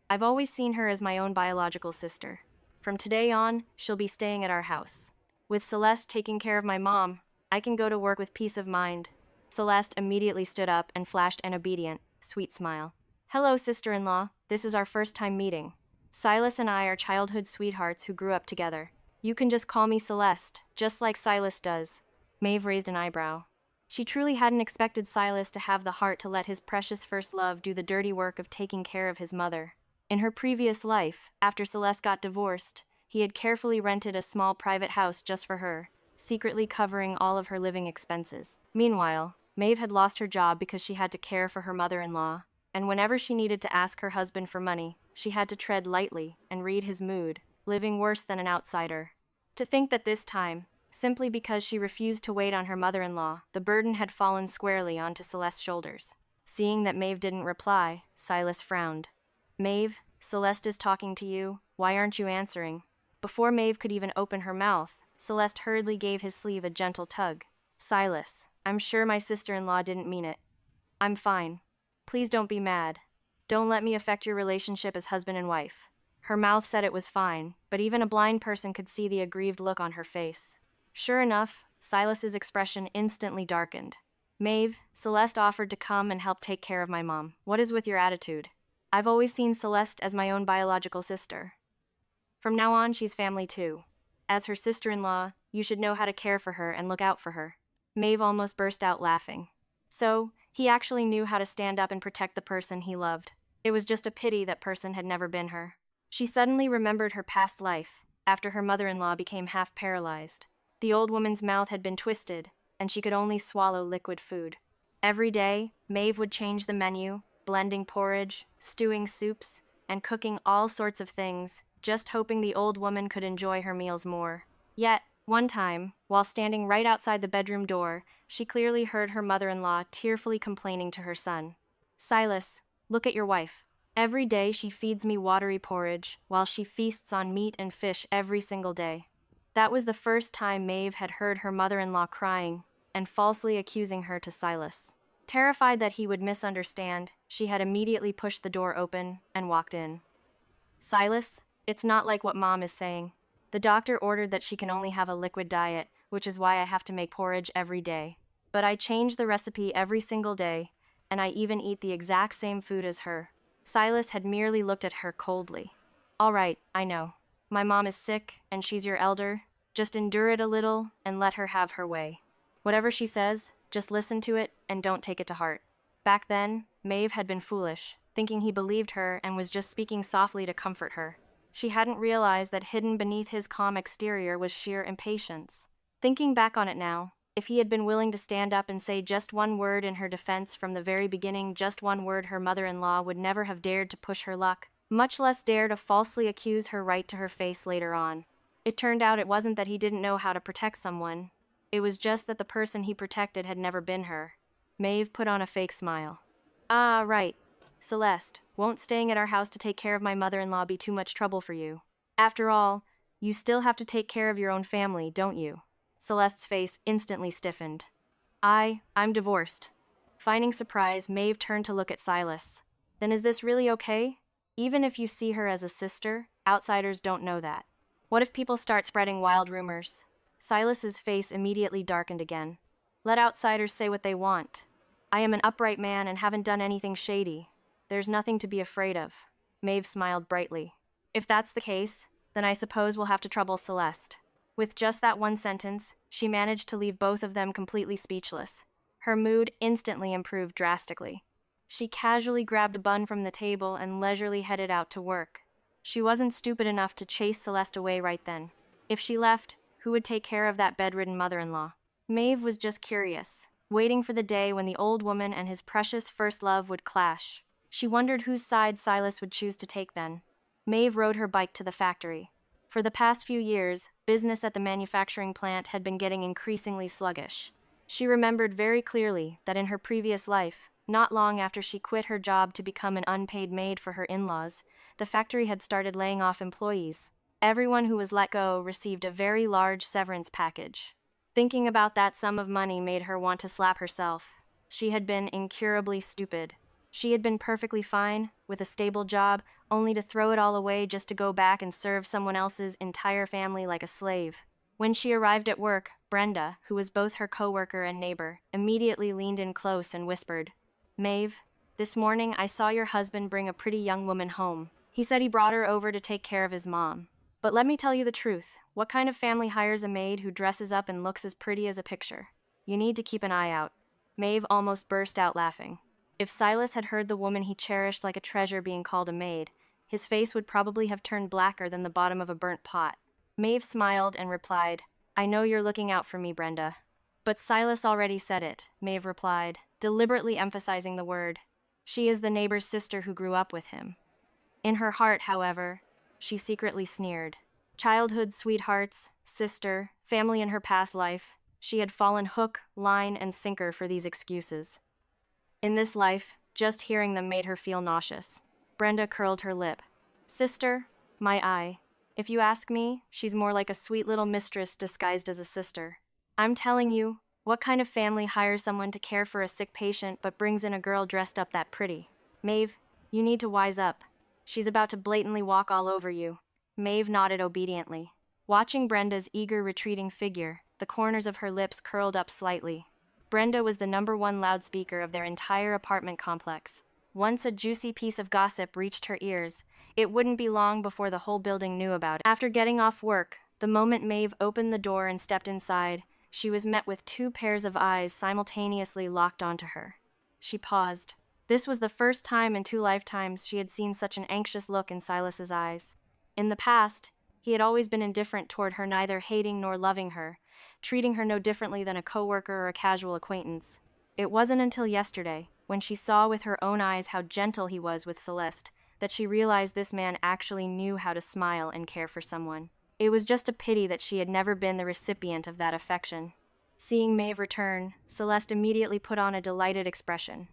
I've always seen her as my own biological sister. From today on, she'll be staying at our house. With Celeste taking care of my mom, I can go to work with peace of mind. Celeste immediately stood up and flashed an obedient, sweet smile. Hello, sister-in-law. This is our first time meeting. Silas and I are childhood sweethearts who grew up together. You can just call me Celeste, just like Silas does. Maeve raised an eyebrow. She truly hadn't expected Silas to have the heart to let his precious first love do the dirty work of taking care of his mother. In her previous life, after Celeste got divorced, he had carefully rented a small private house just for her, secretly covering all of her living expenses. Meanwhile, Maeve had lost her job because she had to care for her mother-in-law, and whenever she needed to ask her husband for money, she had to tread lightly and read his mood, living worse than an outsider. To think that this time, simply because she refused to wait on her mother-in-law, the burden had fallen squarely onto Celeste's shoulders. Seeing that Maeve didn't reply, Silas frowned. Maeve, Celeste is talking to you. Why aren't you answering? Before Maeve could even open her mouth, Celeste hurriedly gave his sleeve a gentle tug. Silas, I'm sure my sister-in-law didn't mean it. I'm fine. Please don't be mad. Don't let me affect your relationship as husband and wife. Her mouth said it was fine, but even a blind person could see the aggrieved look on her face. Sure enough, Silas's expression instantly darkened. Maeve, Celeste offered to come and help take care of my mom. What is with your attitude? I've always seen Celeste as my own biological sister. From now on, she's family too. As her sister-in-law, you should know how to care for her and look out for her. Maeve almost burst out laughing. So, he actually knew how to stand up and protect the person he loved. It was just a pity that person had never been her. She suddenly remembered her past life, after her mother-in-law became half paralyzed. The old woman's mouth had been twisted, and she could only swallow liquid food. Every day, Maeve would change the menu, blending porridge, stewing soups, and cooking all sorts of things, just hoping the old woman could enjoy her meals more. Yet, one time, while standing right outside the bedroom door, she clearly heard her mother-in-law tearfully complaining to her son. Silas, look at your wife. Every day she feeds me watery porridge, while she feasts on meat and fish every single day. That was the first time Maeve had heard her mother-in-law crying and falsely accusing her to Silas. Terrified that he would misunderstand, she had immediately pushed the door open and walked in. Silas, it's not like what Mom is saying. The doctor ordered that she can only have a liquid diet, which is why I have to make porridge every day. But I change the recipe every single day, and I even eat the exact same food as her. Silas had merely looked at her coldly. All right, I know. My mom is sick, and she's your elder. Just endure it a little and let her have her way. Whatever she says, just listen to it and don't take it to heart. Back then, Maeve had been foolish, thinking he believed her and was just speaking softly to comfort her. She hadn't realized that hidden beneath his calm exterior was sheer impatience. Thinking back on it now, if he had been willing to stand up and say just one word in her defense from the very beginning, just one word, her mother-in-law would never have dared to push her luck, much less dare to falsely accuse her right to her face later on. It turned out it wasn't that he didn't know how to protect someone. It was just that the person he protected had never been her. Maeve put on a fake smile. Ah, right. Celeste, won't staying at our house to take care of my mother-in-law be too much trouble for you? After all, you still have to take care of your own family, don't you? Celeste's face instantly stiffened. I'm divorced. Finding surprise, Maeve turned to look at Silas. Then is this really okay? Even if you see her as a sister, outsiders don't know that. What if people start spreading wild rumors? Silas's face immediately darkened again. Let outsiders say what they want. I am an upright man and haven't done anything shady. There's nothing to be afraid of. Maeve smiled brightly. If that's the case, then I suppose we'll have to trouble Celeste. With just that one sentence, she managed to leave both of them completely speechless. Her mood instantly improved drastically. She casually grabbed a bun from the table and leisurely headed out to work. She wasn't stupid enough to chase Celeste away right then. If she left, who would take care of that bedridden mother-in-law? Maeve was just curious, waiting for the day when the old woman and his precious first love would clash. She wondered whose side Silas would choose to take then. Maeve rode her bike to the factory. For the past few years, business at the manufacturing plant had been getting increasingly sluggish. She remembered very clearly that in her previous life, not long after she quit her job to become an unpaid maid for her in-laws, the factory had started laying off employees. Everyone who was let go received a very large severance package. Thinking about that sum of money made her want to slap herself. She had been incurably stupid. She had been perfectly fine, with a stable job, only to throw it all away just to go back and serve someone else's entire family like a slave. When she arrived at work, Brenda, who was both her coworker and neighbor, immediately leaned in close and whispered, Maeve, this morning I saw your husband bring a pretty young woman home. He said he brought her over to take care of his mom. But let me tell you the truth, what kind of family hires a maid who dresses up and looks as pretty as a picture? You need to keep an eye out. Maeve almost burst out laughing. If Silas had heard the woman he cherished like a treasure being called a maid, his face would probably have turned blacker than the bottom of a burnt pot. Maeve smiled and replied, I know you're looking out for me, Brenda. But Silas already said it, Maeve replied, deliberately emphasizing the word. She is the neighbor's sister who grew up with him. In her heart, however, she secretly sneered. Childhood sweethearts, sister, family in her past life, she had fallen hook, line, and sinker for these excuses. In this life, just hearing them made her feel nauseous. Brenda curled her lip. Sister? My eye. If you ask me, she's more like a sweet little mistress disguised as a sister. I'm telling you, what kind of family hires someone to care for a sick patient but brings in a girl dressed up that pretty? Maeve, you need to wise up. She's about to blatantly walk all over you. Maeve nodded obediently. Watching Brenda's eager retreating figure, the corners of her lips curled up slightly. Brenda was the #1 loudspeaker of their entire apartment complex. Once a juicy piece of gossip reached her ears, it wouldn't be long before the whole building knew about it. After getting off work, the moment Maeve opened the door and stepped inside, she was met with 2 pairs of eyes simultaneously locked onto her. She paused. This was the first time in 2 lifetimes she had seen such an anxious look in Silas's eyes. In the past, he had always been indifferent toward her, neither hating nor loving her, treating her no differently than a coworker or a casual acquaintance. It wasn't until yesterday, when she saw with her own eyes how gentle he was with Celeste, that she realized this man actually knew how to smile and care for someone. It was just a pity that she had never been the recipient of that affection. Seeing Maeve return, Celeste immediately put on a delighted expression.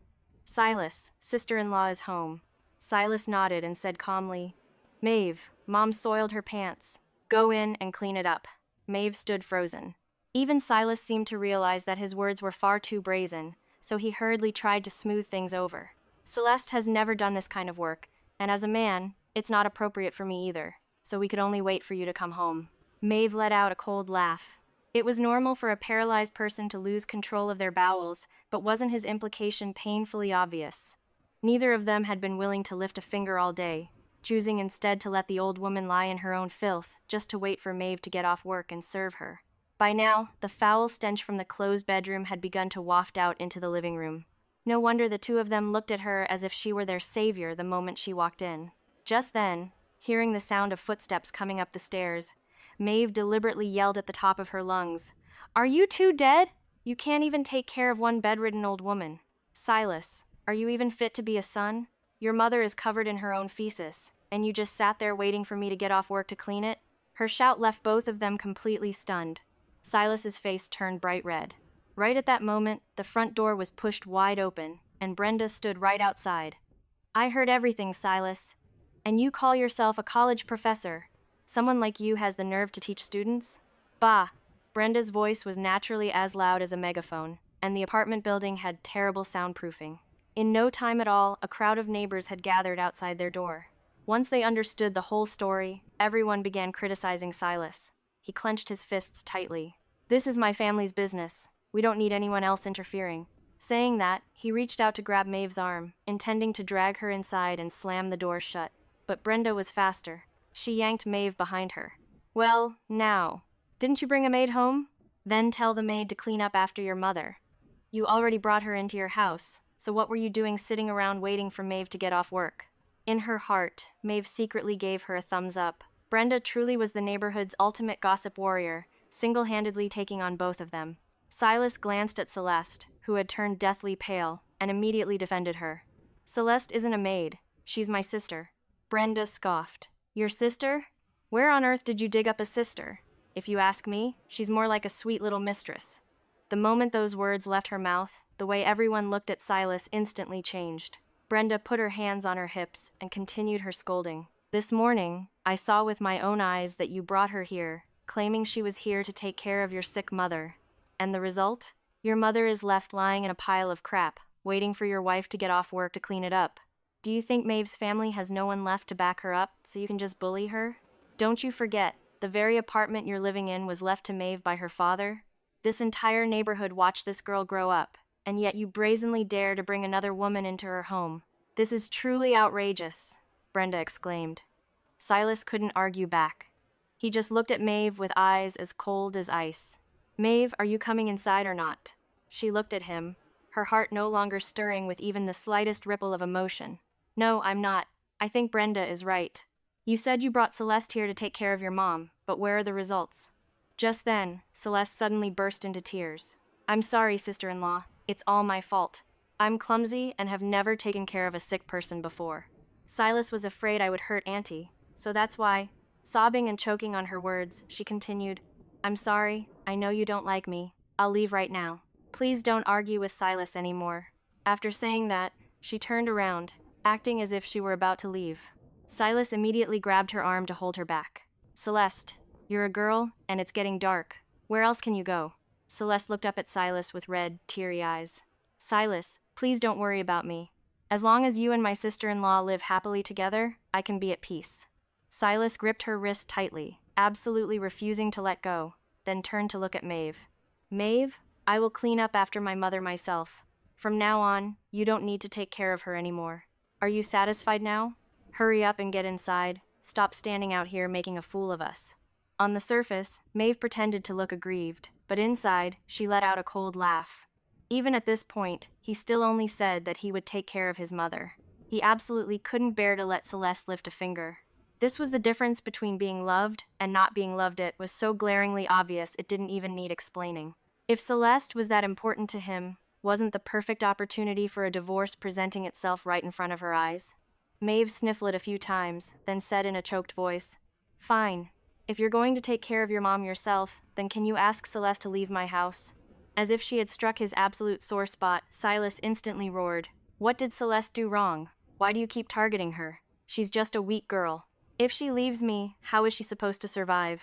Silas, sister-in-law is home. Silas nodded and said calmly, Maeve, Mom soiled her pants. Go in and clean it up. Maeve stood frozen. Even Silas seemed to realize that his words were far too brazen, so he hurriedly tried to smooth things over. Celeste has never done this kind of work, and as a man, it's not appropriate for me either, so we could only wait for you to come home. Maeve let out a cold laugh. It was normal for a paralyzed person to lose control of their bowels, but wasn't his implication painfully obvious? Neither of them had been willing to lift a finger all day, choosing instead to let the old woman lie in her own filth, just to wait for Maeve to get off work and serve her. By now, the foul stench from the closed bedroom had begun to waft out into the living room. No wonder the 2 of them looked at her as if she were their savior the moment she walked in. Just then, hearing the sound of footsteps coming up the stairs, Maeve deliberately yelled at the top of her lungs, Are you 2 dead? You can't even take care of one bedridden old woman. Silas, are you even fit to be a son? Your mother is covered in her own feces, and you just sat there waiting for me to get off work to clean it? Her shout left both of them completely stunned. Silas's face turned bright red. Right at that moment, the front door was pushed wide open, and Brenda stood right outside. I heard everything, Silas. And you call yourself a college professor. Someone like you has the nerve to teach students? Bah! Brenda's voice was naturally as loud as a megaphone, and the apartment building had terrible soundproofing. In no time at all, a crowd of neighbors had gathered outside their door. Once they understood the whole story, everyone began criticizing Silas. He clenched his fists tightly. This is my family's business. We don't need anyone else interfering. Saying that, he reached out to grab Maeve's arm, intending to drag her inside and slam the door shut. But Brenda was faster. She yanked Maeve behind her. Well, now. Didn't you bring a maid home? Then tell the maid to clean up after your mother. You already brought her into your house, so what were you doing sitting around waiting for Maeve to get off work? In her heart, Maeve secretly gave her a thumbs up. Brenda truly was the neighborhood's ultimate gossip warrior, single-handedly taking on both of them. Silas glanced at Celeste, who had turned deathly pale, and immediately defended her. Celeste isn't a maid. She's my sister. Brenda scoffed. Your sister? Where on earth did you dig up a sister? If you ask me, she's more like a sweet little mistress. The moment those words left her mouth, the way everyone looked at Silas instantly changed. Brenda put her hands on her hips and continued her scolding. This morning, I saw with my own eyes that you brought her here, claiming she was here to take care of your sick mother. And the result? Your mother is left lying in a pile of crap, waiting for your wife to get off work to clean it up. Do you think Maeve's family has no one left to back her up, so you can just bully her? Don't you forget, the very apartment you're living in was left to Maeve by her father? This entire neighborhood watched this girl grow up, and yet you brazenly dare to bring another woman into her home. This is truly outrageous, Brenda exclaimed. Silas couldn't argue back. He just looked at Maeve with eyes as cold as ice. Maeve, are you coming inside or not? She looked at him, her heart no longer stirring with even the slightest ripple of emotion. No, I'm not. I think Brenda is right. You said you brought Celeste here to take care of your mom, but where are the results? Just then, Celeste suddenly burst into tears. I'm sorry, sister-in-law. It's all my fault. I'm clumsy and have never taken care of a sick person before. Silas was afraid I would hurt Auntie, so that's why, sobbing and choking on her words, she continued, I'm sorry, I know you don't like me. I'll leave right now. Please don't argue with Silas anymore. After saying that, she turned around, acting as if she were about to leave. Silas immediately grabbed her arm to hold her back. Celeste, you're a girl, and it's getting dark. Where else can you go? Celeste looked up at Silas with red, teary eyes. Silas, please don't worry about me. As long as you and my sister-in-law live happily together, I can be at peace. Silas gripped her wrist tightly, absolutely refusing to let go, then turned to look at Maeve. Maeve, I will clean up after my mother myself. From now on, you don't need to take care of her anymore. Are you satisfied now? Hurry up and get inside. Stop standing out here making a fool of us. On the surface, Maeve pretended to look aggrieved, but inside, she let out a cold laugh. Even at this point, he still only said that he would take care of his mother. He absolutely couldn't bear to let Celeste lift a finger. This was the difference between being loved and not being loved. It was so glaringly obvious it didn't even need explaining. If Celeste was that important to him, wasn't the perfect opportunity for a divorce presenting itself right in front of her eyes? Maeve sniffled a few times, then said in a choked voice, Fine. If you're going to take care of your mom yourself, then can you ask Celeste to leave my house? As if she had struck his absolute sore spot, Silas instantly roared, What did Celeste do wrong? Why do you keep targeting her? She's just a weak girl. If she leaves me, how is she supposed to survive?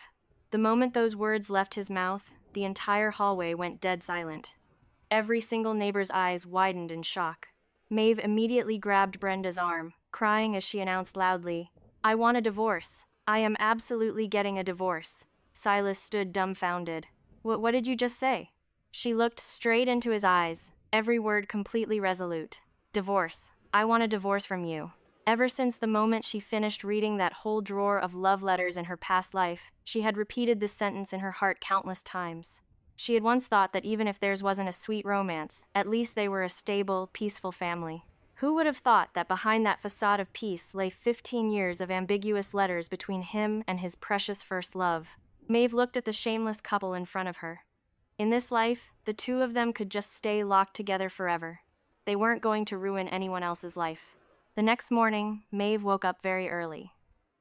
The moment those words left his mouth, the entire hallway went dead silent. Every single neighbor's eyes widened in shock. Maeve immediately grabbed Brenda's arm, crying as she announced loudly, I want a divorce. I am absolutely getting a divorce. Silas stood dumbfounded. What did you just say? She looked straight into his eyes, every word completely resolute. Divorce. I want a divorce from you. Ever since the moment she finished reading that whole drawer of love letters in her past life, she had repeated this sentence in her heart countless times. She had once thought that even if theirs wasn't a sweet romance, at least they were a stable, peaceful family. Who would have thought that behind that facade of peace lay 15 years of ambiguous letters between him and his precious first love? Maeve looked at the shameless couple in front of her. In this life, the two of them could just stay locked together forever. They weren't going to ruin anyone else's life. The next morning, Maeve woke up very early.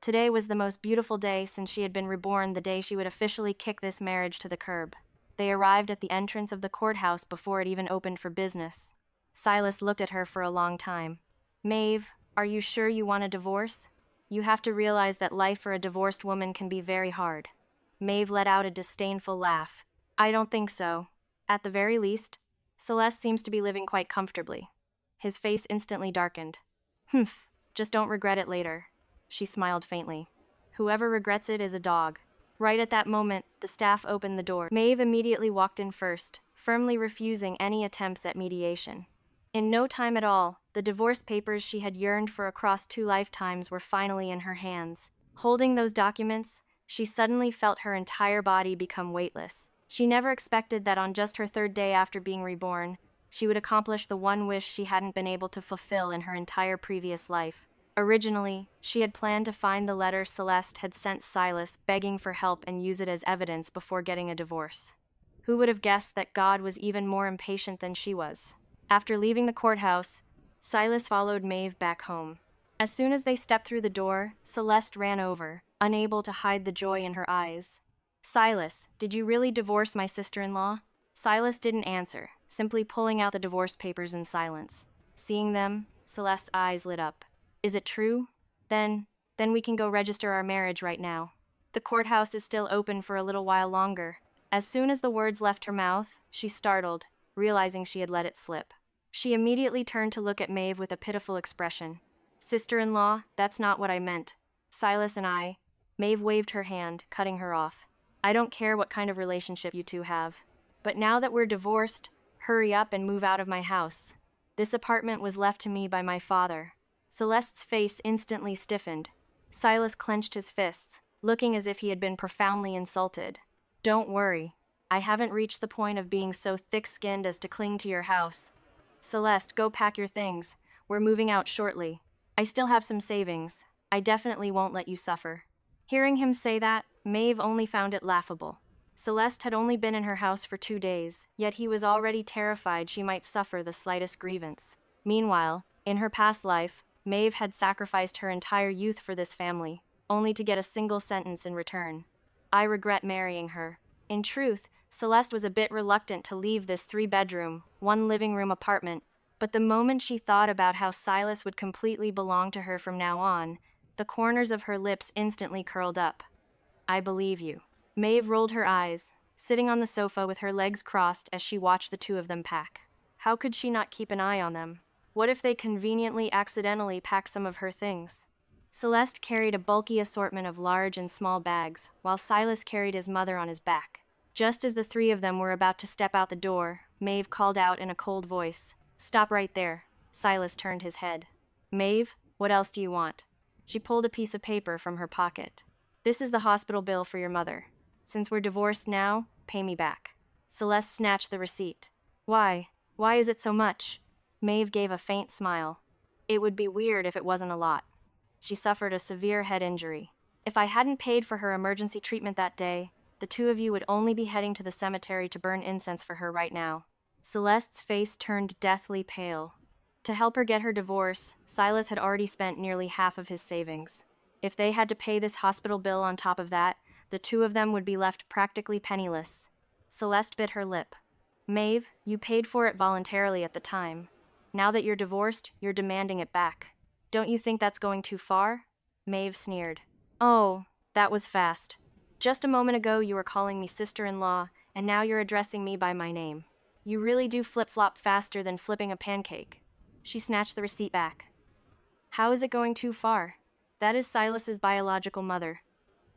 Today was the most beautiful day since she had been reborn, the day she would officially kick this marriage to the curb. They arrived at the entrance of the courthouse before it even opened for business. Silas looked at her for a long time. Maeve, are you sure you want a divorce? You have to realize that life for a divorced woman can be very hard. Maeve let out a disdainful laugh. I don't think so. At the very least, Celeste seems to be living quite comfortably. His face instantly darkened. Humph, just don't regret it later. She smiled faintly. Whoever regrets it is a dog. Right at that moment, the staff opened the door. Maeve immediately walked in first, firmly refusing any attempts at mediation. In no time at all, the divorce papers she had yearned for across 2 lifetimes were finally in her hands. Holding those documents, she suddenly felt her entire body become weightless. She never expected that on just her 3rd day after being reborn, she would accomplish the one wish she hadn't been able to fulfill in her entire previous life. Originally, she had planned to find the letter Celeste had sent Silas begging for help and use it as evidence before getting a divorce. Who would have guessed that God was even more impatient than she was? After leaving the courthouse, Silas followed Maeve back home. As soon as they stepped through the door, Celeste ran over, unable to hide the joy in her eyes. Silas, did you really divorce my sister-in-law? Silas didn't answer, simply pulling out the divorce papers in silence. Seeing them, Celeste's eyes lit up. Is it true? Then we can go register our marriage right now. The courthouse is still open for a little while longer. As soon as the words left her mouth, she startled, realizing she had let it slip. She immediately turned to look at Maeve with a pitiful expression. Sister-in-law, that's not what I meant. Silas and I. Maeve waved her hand, cutting her off. I don't care what kind of relationship you two have. But now that we're divorced, hurry up and move out of my house. This apartment was left to me by my father. Celeste's face instantly stiffened. Silas clenched his fists, looking as if he had been profoundly insulted. Don't worry. I haven't reached the point of being so thick-skinned as to cling to your house. Celeste, go pack your things. We're moving out shortly. I still have some savings. I definitely won't let you suffer. Hearing him say that, Maeve only found it laughable. Celeste had only been in her house for 2 days, yet he was already terrified she might suffer the slightest grievance. Meanwhile, in her past life, Maeve had sacrificed her entire youth for this family, only to get a single sentence in return. I regret marrying her. In truth, Celeste was a bit reluctant to leave this 3-bedroom, 1-living-room apartment, but the moment she thought about how Silas would completely belong to her from now on, the corners of her lips instantly curled up. I believe you. Maeve rolled her eyes, sitting on the sofa with her legs crossed as she watched the 2 of them pack. How could she not keep an eye on them? What if they conveniently accidentally packed some of her things? Celeste carried a bulky assortment of large and small bags, while Silas carried his mother on his back. Just as the 3 of them were about to step out the door, Maeve called out in a cold voice, "Stop right there." Silas turned his head. "Maeve, what else do you want?" She pulled a piece of paper from her pocket. "This is the hospital bill for your mother. Since we're divorced now, pay me back." Celeste snatched the receipt. Why? Why is it so much?" Maeve gave a faint smile. "It would be weird if it wasn't a lot. She suffered a severe head injury. If I hadn't paid for her emergency treatment that day, the 2 of you would only be heading to the cemetery to burn incense for her right now." Celeste's face turned deathly pale. To help her get her divorce, Silas had already spent nearly half of his savings. If they had to pay this hospital bill on top of that, the 2 of them would be left practically penniless. Celeste bit her lip. "Maeve, you paid for it voluntarily at the time. Now that you're divorced, you're demanding it back. Don't you think that's going too far?" Maeve sneered. "Oh, that was fast. Just a moment ago you were calling me sister-in-law, and now you're addressing me by my name. You really do flip-flop faster than flipping a pancake." She snatched the receipt back. "How is it going too far? That is Silas's biological mother.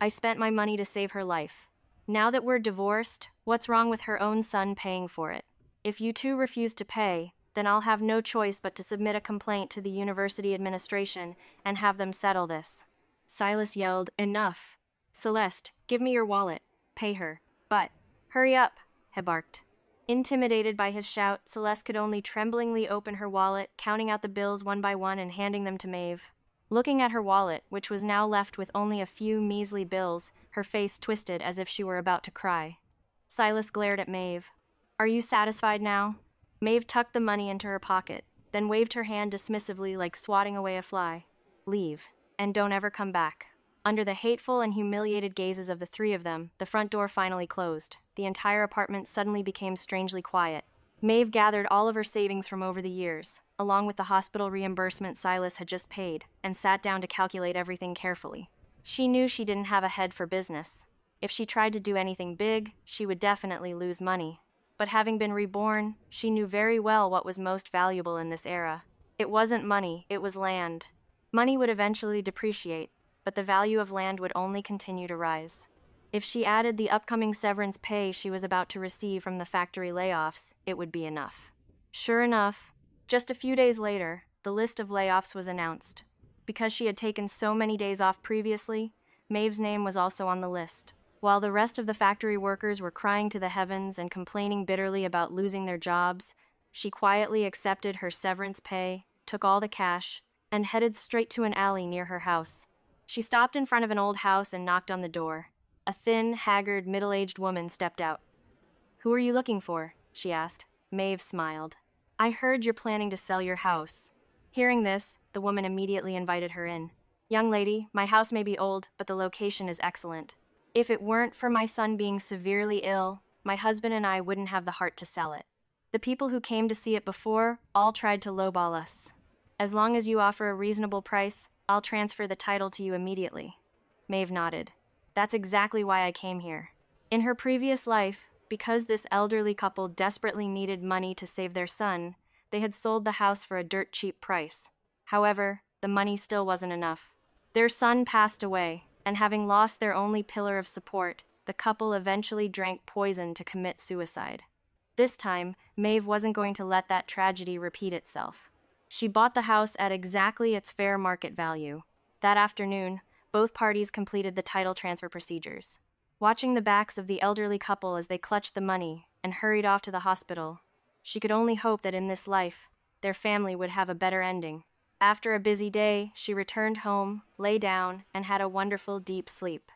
I spent my money to save her life. Now that we're divorced, what's wrong with her own son paying for it? If you 2 refuse to pay, then I'll have no choice but to submit a complaint to the university administration and have them settle this." Silas yelled, "Enough. Celeste, give me your wallet. Pay her. But, hurry up," he barked. Intimidated by his shout, Celeste could only tremblingly open her wallet, counting out the bills one by one and handing them to Maeve. Looking at her wallet, which was now left with only a few measly bills, her face twisted as if she were about to cry. Silas glared at Maeve. "Are you satisfied now?" Maeve tucked the money into her pocket, then waved her hand dismissively like swatting away a fly. "Leave, and don't ever come back." Under the hateful and humiliated gazes of the three of them, the front door finally closed. The entire apartment suddenly became strangely quiet. Maeve gathered all of her savings from over the years, along with the hospital reimbursement Silas had just paid, and sat down to calculate everything carefully. She knew she didn't have a head for business. If she tried to do anything big, she would definitely lose money. But having been reborn, she knew very well what was most valuable in this era. It wasn't money, it was land. Money would eventually depreciate, but the value of land would only continue to rise. If she added the upcoming severance pay she was about to receive from the factory layoffs, it would be enough. Sure enough, just a few days later, the list of layoffs was announced. Because she had taken so many days off previously, Maeve's name was also on the list. While the rest of the factory workers were crying to the heavens and complaining bitterly about losing their jobs, she quietly accepted her severance pay, took all the cash, and headed straight to an alley near her house. She stopped in front of an old house and knocked on the door. A thin, haggard, middle-aged woman stepped out. "Who are you looking for?" she asked. Maeve smiled. "I heard you're planning to sell your house." Hearing this, the woman immediately invited her in. "Young lady, my house may be old, but the location is excellent. If it weren't for my son being severely ill, my husband and I wouldn't have the heart to sell it. The people who came to see it before all tried to lowball us. As long as you offer a reasonable price, I'll transfer the title to you immediately." Maeve nodded. "That's exactly why I came here." In her previous life, because this elderly couple desperately needed money to save their son, they had sold the house for a dirt cheap price. However, the money still wasn't enough. Their son passed away, and having lost their only pillar of support, the couple eventually drank poison to commit suicide. This time, Maeve wasn't going to let that tragedy repeat itself. She bought the house at exactly its fair market value. That afternoon, both parties completed the title transfer procedures. Watching the backs of the elderly couple as they clutched the money and hurried off to the hospital, she could only hope that in this life, their family would have a better ending. After a busy day, she returned home, lay down, and had a wonderful deep sleep.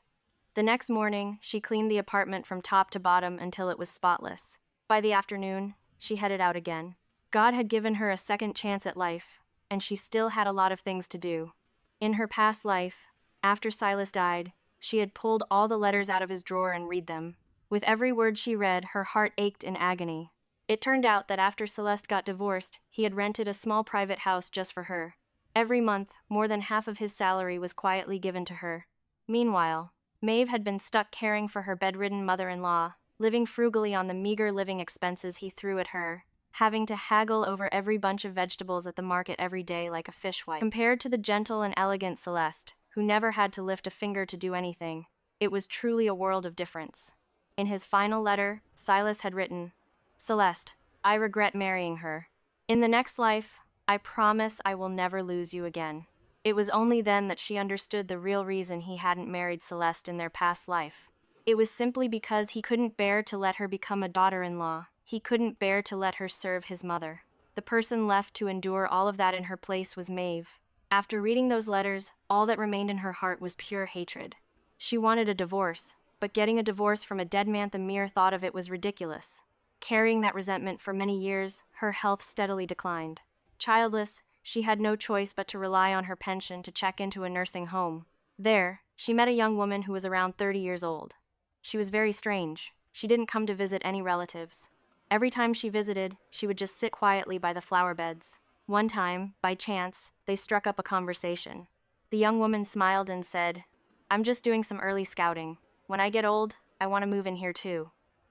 The next morning, she cleaned the apartment from top to bottom until it was spotless. By the afternoon, she headed out again. God had given her a second chance at life, and she still had a lot of things to do. In her past life, after Silas died, she had pulled all the letters out of his drawer and read them. With every word she read, her heart ached in agony. It turned out that after Celeste got divorced, he had rented a small private house just for her. Every month, more than half of his salary was quietly given to her. Meanwhile, Maeve had been stuck caring for her bedridden mother-in-law, living frugally on the meager living expenses he threw at her, having to haggle over every bunch of vegetables at the market every day like a fishwife. Compared to the gentle and elegant Celeste, who never had to lift a finger to do anything, it was truly a world of difference. In his final letter, Silas had written, "Celeste, I regret marrying her. In the next life, I promise I will never lose you again." It was only then that she understood the real reason he hadn't married Celeste in their past life. It was simply because he couldn't bear to let her become a daughter-in-law. He couldn't bear to let her serve his mother. The person left to endure all of that in her place was Maeve. After reading those letters, all that remained in her heart was pure hatred. She wanted a divorce, but getting a divorce from a dead man, the mere thought of it was ridiculous. Carrying that resentment for many years, her health steadily declined. Childless, she had no choice but to rely on her pension to check into a nursing home. There, she met a young woman who was around 30 years old. She was very strange. She didn't come to visit any relatives. Every time she visited, she would just sit quietly by the flower beds. One time, by chance, they struck up a conversation. The young woman smiled and said, "I'm just doing some early scouting. When I get old, I want to move in here too."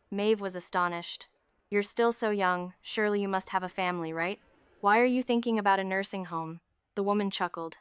Maeve was astonished. "You're still so young, surely you must have a family, right? Why are you thinking about a nursing home?" The woman chuckled.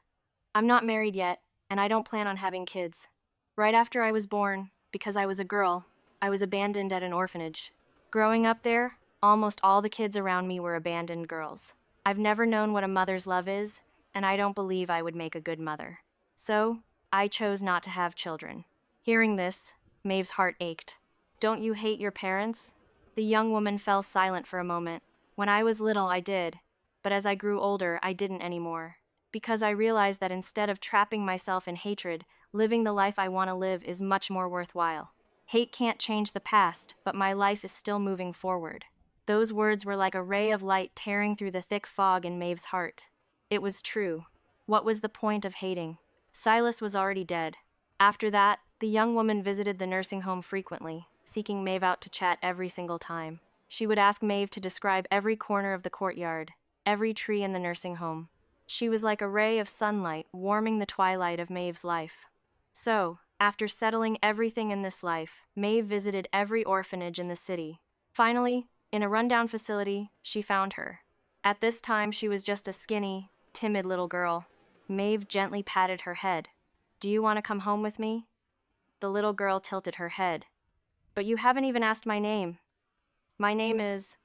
"I'm not married yet, and I don't plan on having kids. Right after I was born, because I was a girl, I was abandoned at an orphanage. Growing up there, almost all the kids around me were abandoned girls. I've never known what a mother's love is, and I don't believe I would make a good mother. So, I chose not to have children." Hearing this, Maeve's heart ached. "Don't you hate your parents?" The young woman fell silent for a moment. "When I was little, I did. But as I grew older, I didn't anymore. Because I realized that instead of trapping myself in hatred, living the life I want to live is much more worthwhile. Hate can't change the past, but my life is still moving forward." Those words were like a ray of light tearing through the thick fog in Maeve's heart. It was true. What was the point of hating? Silas was already dead. After that, the young woman visited the nursing home frequently, seeking Maeve out to chat every single time. She would ask Maeve to describe every corner of the courtyard, every tree in the nursing home. She was like a ray of sunlight warming the twilight of Maeve's life. So, after settling everything in this life, Maeve visited every orphanage in the city. Finally, in a rundown facility, she found her. At this time, she was just a skinny, timid little girl. Maeve gently patted her head. "Do you want to come home with me?" The little girl tilted her head. "But you haven't even asked my name." "My name is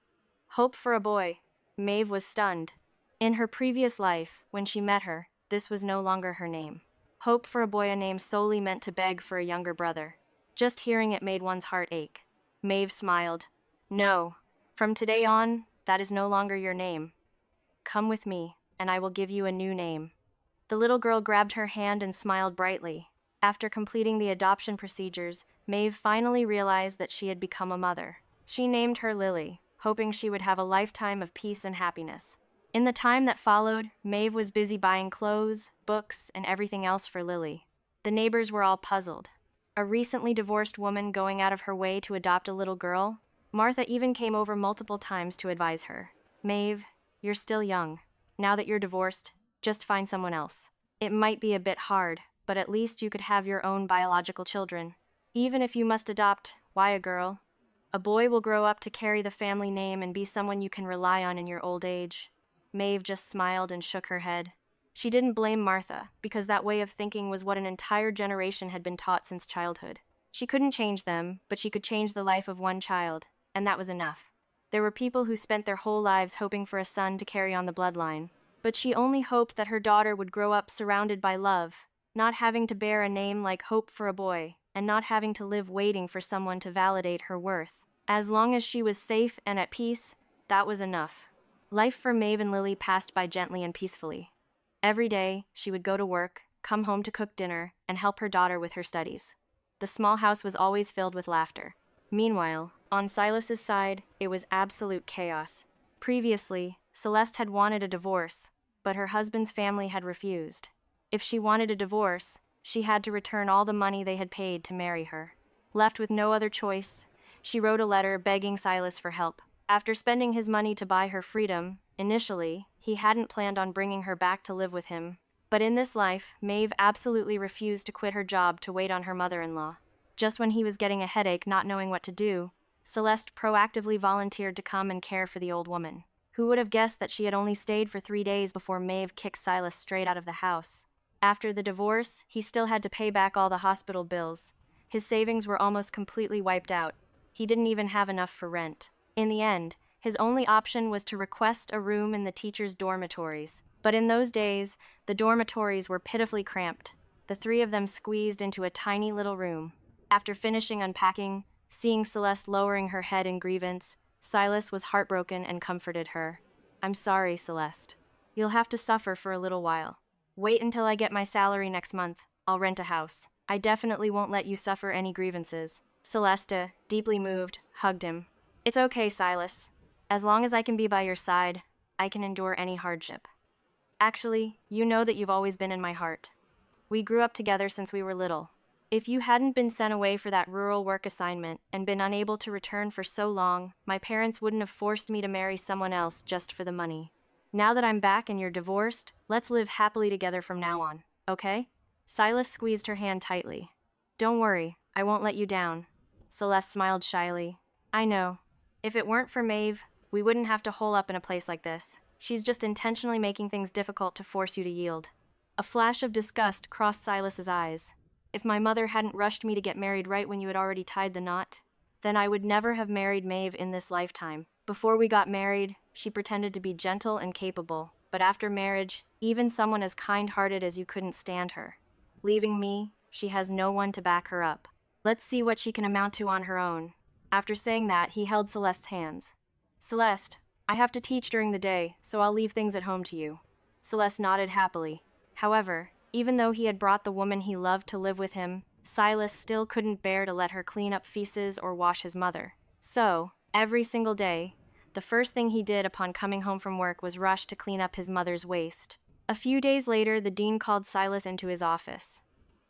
Hope for a Boy." Maeve was stunned. In her previous life, when she met her, this was no longer her name. Hope for a Boy, a name solely meant to beg for a younger brother. Just hearing it made one's heart ache. Maeve smiled. "No. From today on, that is no longer your name. Come with me, and I will give you a new name." The little girl grabbed her hand and smiled brightly. After completing the adoption procedures, Maeve finally realized that she had become a mother. She named her Lily, hoping she would have a lifetime of peace and happiness. In the time that followed, Maeve was busy buying clothes, books, and everything else for Lily. The neighbors were all puzzled. A recently divorced woman going out of her way to adopt a little girl? Martha even came over multiple times to advise her. "Maeve, you're still young. Now that you're divorced, just find someone else. It might be a bit hard, but at least you could have your own biological children. Even if you must adopt, why a girl? A boy will grow up to carry the family name and be someone you can rely on in your old age." Maeve just smiled and shook her head. She didn't blame Martha, because that way of thinking was what an entire generation had been taught since childhood. She couldn't change them, but she could change the life of one child, and that was enough. There were people who spent their whole lives hoping for a son to carry on the bloodline, but she only hoped that her daughter would grow up surrounded by love, not having to bear a name like Hope for a Boy, and not having to live waiting for someone to validate her worth. As long as she was safe and at peace, that was enough. Life for Maeve and Lily passed by gently and peacefully. Every day, she would go to work, come home to cook dinner, and help her daughter with her studies. The small house was always filled with laughter. Meanwhile, on Silas's side, it was absolute chaos. Previously, Celeste had wanted a divorce, but her husband's family had refused. If she wanted a divorce, she had to return all the money they had paid to marry her. Left with no other choice, she wrote a letter begging Silas for help. After spending his money to buy her freedom, initially, he hadn't planned on bringing her back to live with him. But in this life, Maeve absolutely refused to quit her job to wait on her mother-in-law. Just when he was getting a headache not knowing what to do, Celeste proactively volunteered to come and care for the old woman. Who would have guessed that she had only stayed for 3 days before Maeve kicked Silas straight out of the house? After the divorce, he still had to pay back all the hospital bills. His savings were almost completely wiped out. He didn't even have enough for rent. In the end, his only option was to request a room in the teachers' dormitories. But in those days, the dormitories were pitifully cramped. The three of them squeezed into a tiny little room. After finishing unpacking, seeing Celeste lowering her head in grievance, Silas was heartbroken and comforted her. "I'm sorry, Celeste. You'll have to suffer for a little while. Wait until I get my salary next month. I'll rent a house. I definitely won't let you suffer any grievances." Celeste, deeply moved, hugged him. "It's okay, Silas. As long as I can be by your side, I can endure any hardship. Actually, you know that you've always been in my heart. We grew up together since we were little. If you hadn't been sent away for that rural work assignment and been unable to return for so long, my parents wouldn't have forced me to marry someone else just for the money. Now that I'm back and you're divorced, let's live happily together from now on, okay?" Silas squeezed her hand tightly. "Don't worry, I won't let you down." Celeste smiled shyly. "I know. If it weren't for Maeve, we wouldn't have to hole up in a place like this. She's just intentionally making things difficult to force you to yield." A flash of disgust crossed Silas's eyes. "If my mother hadn't rushed me to get married right when you had already tied the knot, then I would never have married Maeve in this lifetime. Before we got married, she pretended to be gentle and capable, but after marriage, even someone as kind-hearted as you couldn't stand her. Leaving me, she has no one to back her up. Let's see what she can amount to on her own." After saying that, he held Celeste's hands. "Celeste, I have to teach during the day, so I'll leave things at home to you." Celeste nodded happily. However, even though he had brought the woman he loved to live with him, Silas still couldn't bear to let her clean up feces or wash his mother. So, every single day, the first thing he did upon coming home from work was rush to clean up his mother's waste. A few days later, the dean called Silas into his office.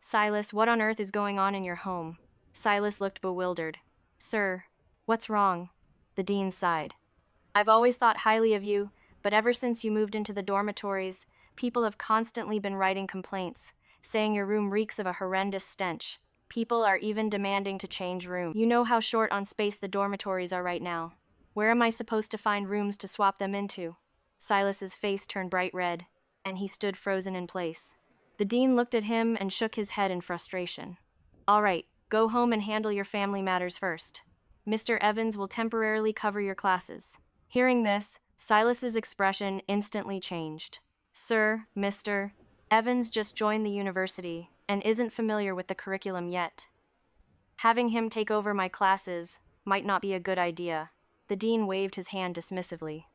Silas, what on earth is going on in your home? Silas looked bewildered. Sir, what's wrong? The dean sighed. I've always thought highly of you, but ever since you moved into the dormitories, people have constantly been writing complaints, saying your room reeks of a horrendous stench. People are even demanding to change rooms. You know how short on space the dormitories are right now. Where am I supposed to find rooms to swap them into? Silas's face turned bright red, and he stood frozen in place. The dean looked at him and shook his head in frustration. All right, go home and handle your family matters first. Mr. Evans will temporarily cover your classes. Hearing this, Silas's expression instantly changed. Sir, Mr. Evans just joined the university and isn't familiar with the curriculum yet. Having him take over my classes might not be a good idea. The dean waved his hand dismissively.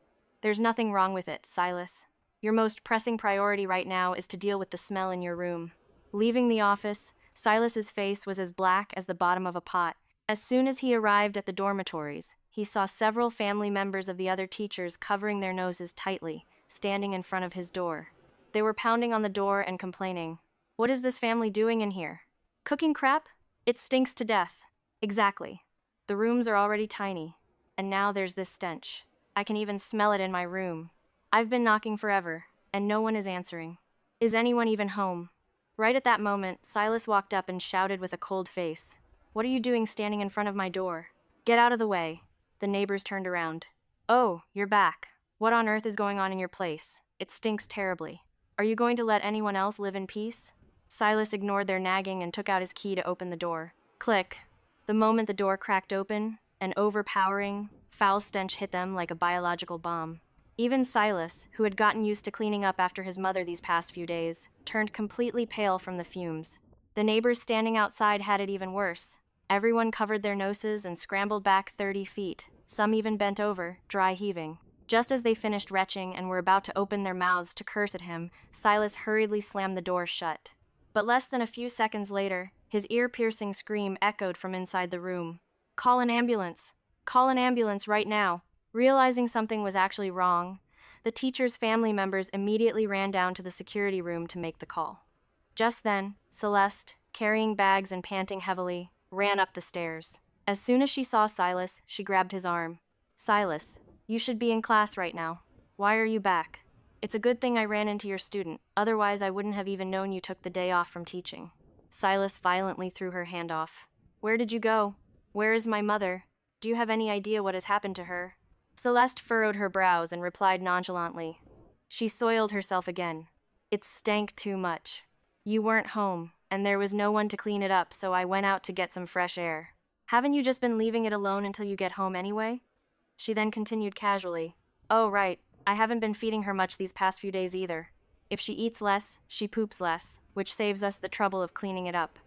There's nothing wrong with it, Silas. Your most pressing priority right now is to deal with the smell in your room. Leaving the office, Silas's face was as black as the bottom of a pot. As soon as he arrived at the dormitories, he saw several family members of the other teachers covering their noses tightly, standing in front of his door. They were pounding on the door and complaining. What is this family doing in here? Cooking crap? It stinks to death. Exactly. The rooms are already tiny, and now there's this stench. I can even smell it in my room. I've been knocking forever, and no one is answering. Is anyone even home? Right at that moment, Silas walked up and shouted with a cold face. What are you doing standing in front of my door? Get out of the way. The neighbors turned around. Oh, you're back. What on earth is going on in your place? It stinks terribly. Are you going to let anyone else live in peace? Silas ignored their nagging and took out his key to open the door. Click. The moment the door cracked open, an overpowering, foul stench hit them like a biological bomb. Even Silas, who had gotten used to cleaning up after his mother these past few days, turned completely pale from the fumes. The neighbors standing outside had it even worse. Everyone covered their noses and scrambled back 30 feet. Some even bent over, dry heaving. Just as they finished retching and were about to open their mouths to curse at him, Silas hurriedly slammed the door shut. But less than a few seconds later, his ear-piercing scream echoed from inside the room. Call an ambulance! Call an ambulance right now! Realizing something was actually wrong, the teacher's family members immediately ran down to the security room to make the call. Just then, Celeste, carrying bags and panting heavily, ran up the stairs. As soon as she saw Silas, she grabbed his arm. Silas, you should be in class right now. Why are you back? It's a good thing I ran into your student, otherwise I wouldn't have even known you took the day off from teaching. Silas violently threw her hand off. Where did you go? Where is my mother? Do you have any idea what has happened to her? Celeste furrowed her brows and replied nonchalantly. She soiled herself again. It stank too much. You weren't home, and there was no one to clean it up, so I went out to get some fresh air. Haven't you just been leaving it alone until you get home anyway? She then continued casually. Oh, right. I haven't been feeding her much these past few days either. If she eats less, she poops less, which saves us the trouble of cleaning it up.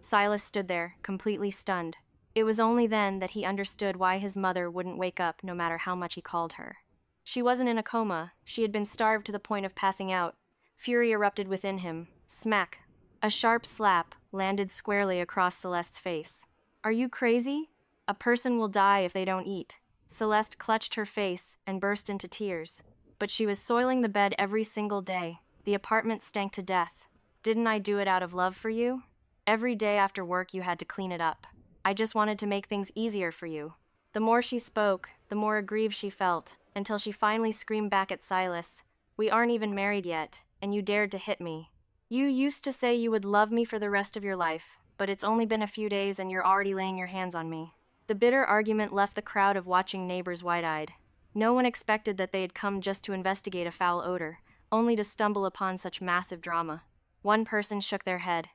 Silas stood there, completely stunned. It was only then that he understood why his mother wouldn't wake up no matter how much he called her. She wasn't in a coma. She had been starved to the point of passing out. Fury erupted within him. Smack. A sharp slap landed squarely across Celeste's face. Are you crazy? A person will die if they don't eat. Celeste clutched her face and burst into tears. But she was soiling the bed every single day. The apartment stank to death. Didn't I do it out of love for you? Every day after work you had to clean it up. I just wanted to make things easier for you. The more she spoke, the more aggrieved she felt, until she finally screamed back at Silas. We aren't even married yet, and you dared to hit me. You used to say you would love me for the rest of your life, but it's only been a few days and you're already laying your hands on me. The bitter argument left the crowd of watching neighbors wide-eyed. No one expected that they had come just to investigate a foul odor, only to stumble upon such massive drama. One person shook their head.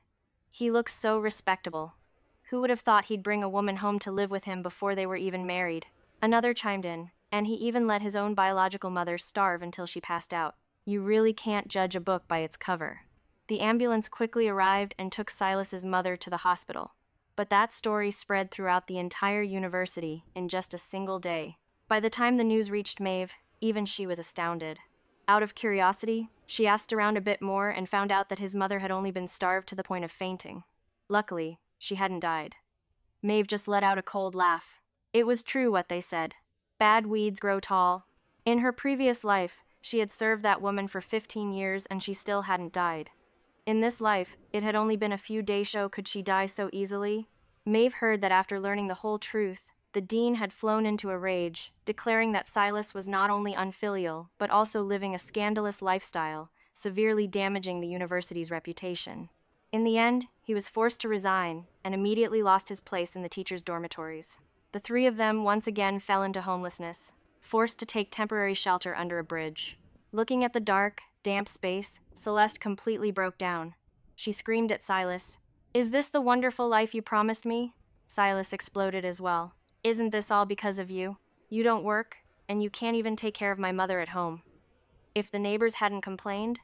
He looks so respectable. Who would have thought he'd bring a woman home to live with him before they were even married? Another chimed in, and he even let his own biological mother starve until she passed out. You really can't judge a book by its cover. The ambulance quickly arrived and took Silas's mother to the hospital. But that story spread throughout the entire university in just a single day. By the time the news reached Maeve, even she was astounded. Out of curiosity, she asked around a bit more and found out that his mother had only been starved to the point of fainting. Luckily, she hadn't died. Maeve just let out a cold laugh. It was true what they said. Bad weeds grow tall. In her previous life, she had served that woman for 15 years and she still hadn't died. In this life, it had only been a few days so could she die so easily? Maeve heard that after learning the whole truth, the dean had flown into a rage, declaring that Silas was not only unfilial, but also living a scandalous lifestyle, severely damaging the university's reputation. In the end, he was forced to resign, and immediately lost his place in the teachers' dormitories. The three of them once again fell into homelessness, forced to take temporary shelter under a bridge. Looking at the dark, damp space, Celeste completely broke down. She screamed at Silas, "Is this the wonderful life you promised me?" Silas exploded as well. "Isn't this all because of you? You don't work, and you can't even take care of my mother at home. If the neighbors hadn't complained,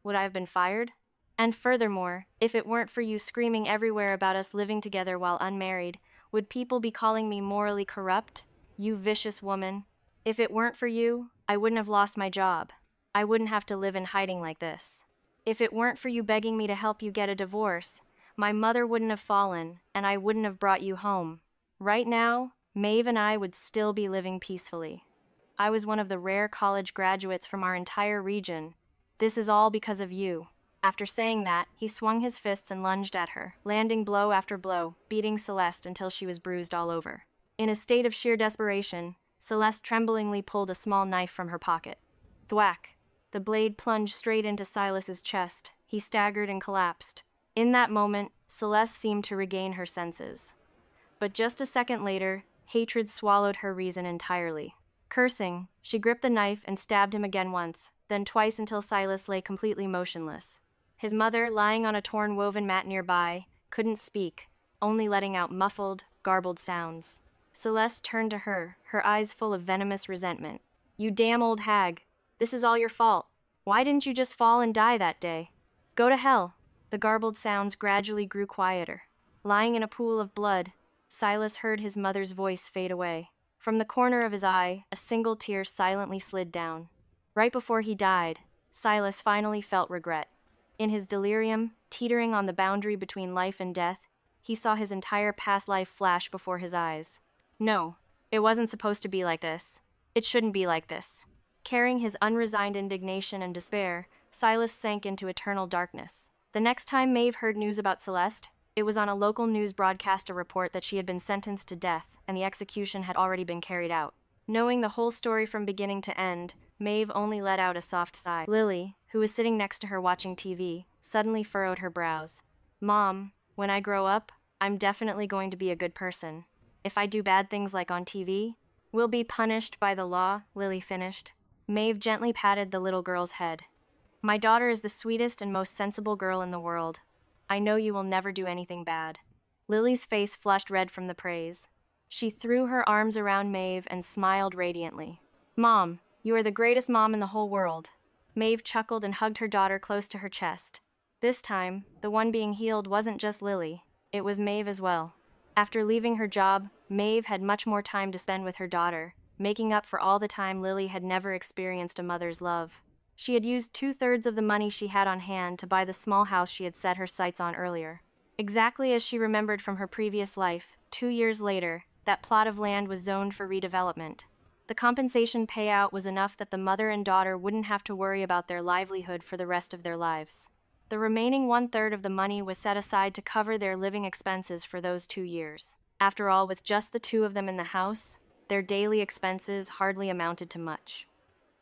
would I have been fired? And furthermore, if it weren't for you screaming everywhere about us living together while unmarried, would people be calling me morally corrupt? You vicious woman. If it weren't for you, I wouldn't have lost my job. I wouldn't have to live in hiding like this. If it weren't for you begging me to help you get a divorce, my mother wouldn't have fallen, and I wouldn't have brought you home. Right now, Maeve and I would still be living peacefully. I was one of the rare college graduates from our entire region. This is all because of you." After saying that, he swung his fists and lunged at her, landing blow after blow, beating Celeste until she was bruised all over. In a state of sheer desperation, Celeste tremblingly pulled a small knife from her pocket. Thwack! The blade plunged straight into Silas's chest. He staggered and collapsed. In that moment, Celeste seemed to regain her senses. But just a second later, hatred swallowed her reason entirely. Cursing, she gripped the knife and stabbed him again once, then twice until Silas lay completely motionless. His mother, lying on a torn woven mat nearby, couldn't speak, only letting out muffled, garbled sounds. Celeste turned to her, her eyes full of venomous resentment. "You damn old hag. This is all your fault. Why didn't you just fall and die that day? Go to hell." The garbled sounds gradually grew quieter. Lying in a pool of blood, Silas heard his mother's voice fade away. From the corner of his eye, a single tear silently slid down. Right before he died, Silas finally felt regret. In his delirium, teetering on the boundary between life and death, he saw his entire past life flash before his eyes. No, it wasn't supposed to be like this. It shouldn't be like this. Carrying his unresigned indignation and despair, Silas sank into eternal darkness. The next time Maeve heard news about Celeste, it was on a local news broadcaster report that she had been sentenced to death and the execution had already been carried out. Knowing the whole story from beginning to end, Maeve only let out a soft sigh. Lily, who was sitting next to her watching TV, suddenly furrowed her brows. "Mom, when I grow up, I'm definitely going to be a good person. If I do bad things like on TV, we'll be punished by the law," Lily finished. Maeve gently patted the little girl's head. "My daughter is the sweetest and most sensible girl in the world. I know you will never do anything bad." Lily's face flushed red from the praise. She threw her arms around Maeve and smiled radiantly. "Mom, you are the greatest mom in the whole world." Maeve chuckled and hugged her daughter close to her chest. This time, the one being healed wasn't just Lily, it was Maeve as well. After leaving her job, Maeve had much more time to spend with her daughter, making up for all the time Lily had never experienced a mother's love. She had used 2/3 of the money she had on hand to buy the small house she had set her sights on earlier. Exactly as she remembered from her previous life, 2 years later, that plot of land was zoned for redevelopment. The compensation payout was enough that the mother and daughter wouldn't have to worry about their livelihood for the rest of their lives. The remaining 1/3 of the money was set aside to cover their living expenses for those 2 years. After all, with just the two of them in the house, their daily expenses hardly amounted to much.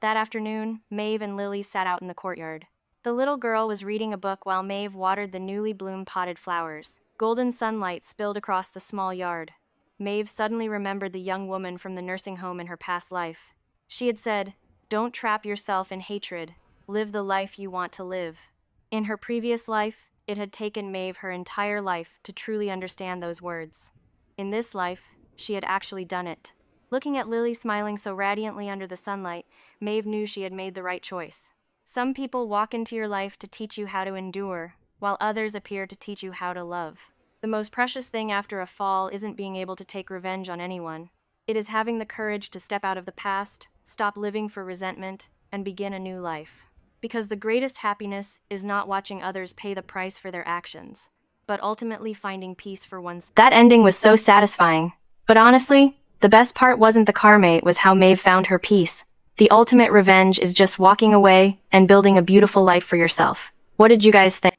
That afternoon, Maeve and Lily sat out in the courtyard. The little girl was reading a book while Maeve watered the newly bloomed potted flowers. Golden sunlight spilled across the small yard. Maeve suddenly remembered the young woman from the nursing home in her past life. She had said, "Don't trap yourself in hatred. Live the life you want to live." In her previous life, it had taken Maeve her entire life to truly understand those words. In this life, she had actually done it. Looking at Lily smiling so radiantly under the sunlight, Maeve knew she had made the right choice. Some people walk into your life to teach you how to endure, while others appear to teach you how to love. The most precious thing after a fall isn't being able to take revenge on anyone. It is having the courage to step out of the past, stop living for resentment, and begin a new life. Because the greatest happiness is not watching others pay the price for their actions, but ultimately finding peace for oneself. That ending was so satisfying. But honestly, the best part wasn't the karma, it was how Maeve found her peace. The ultimate revenge is just walking away and building a beautiful life for yourself. What did you guys think?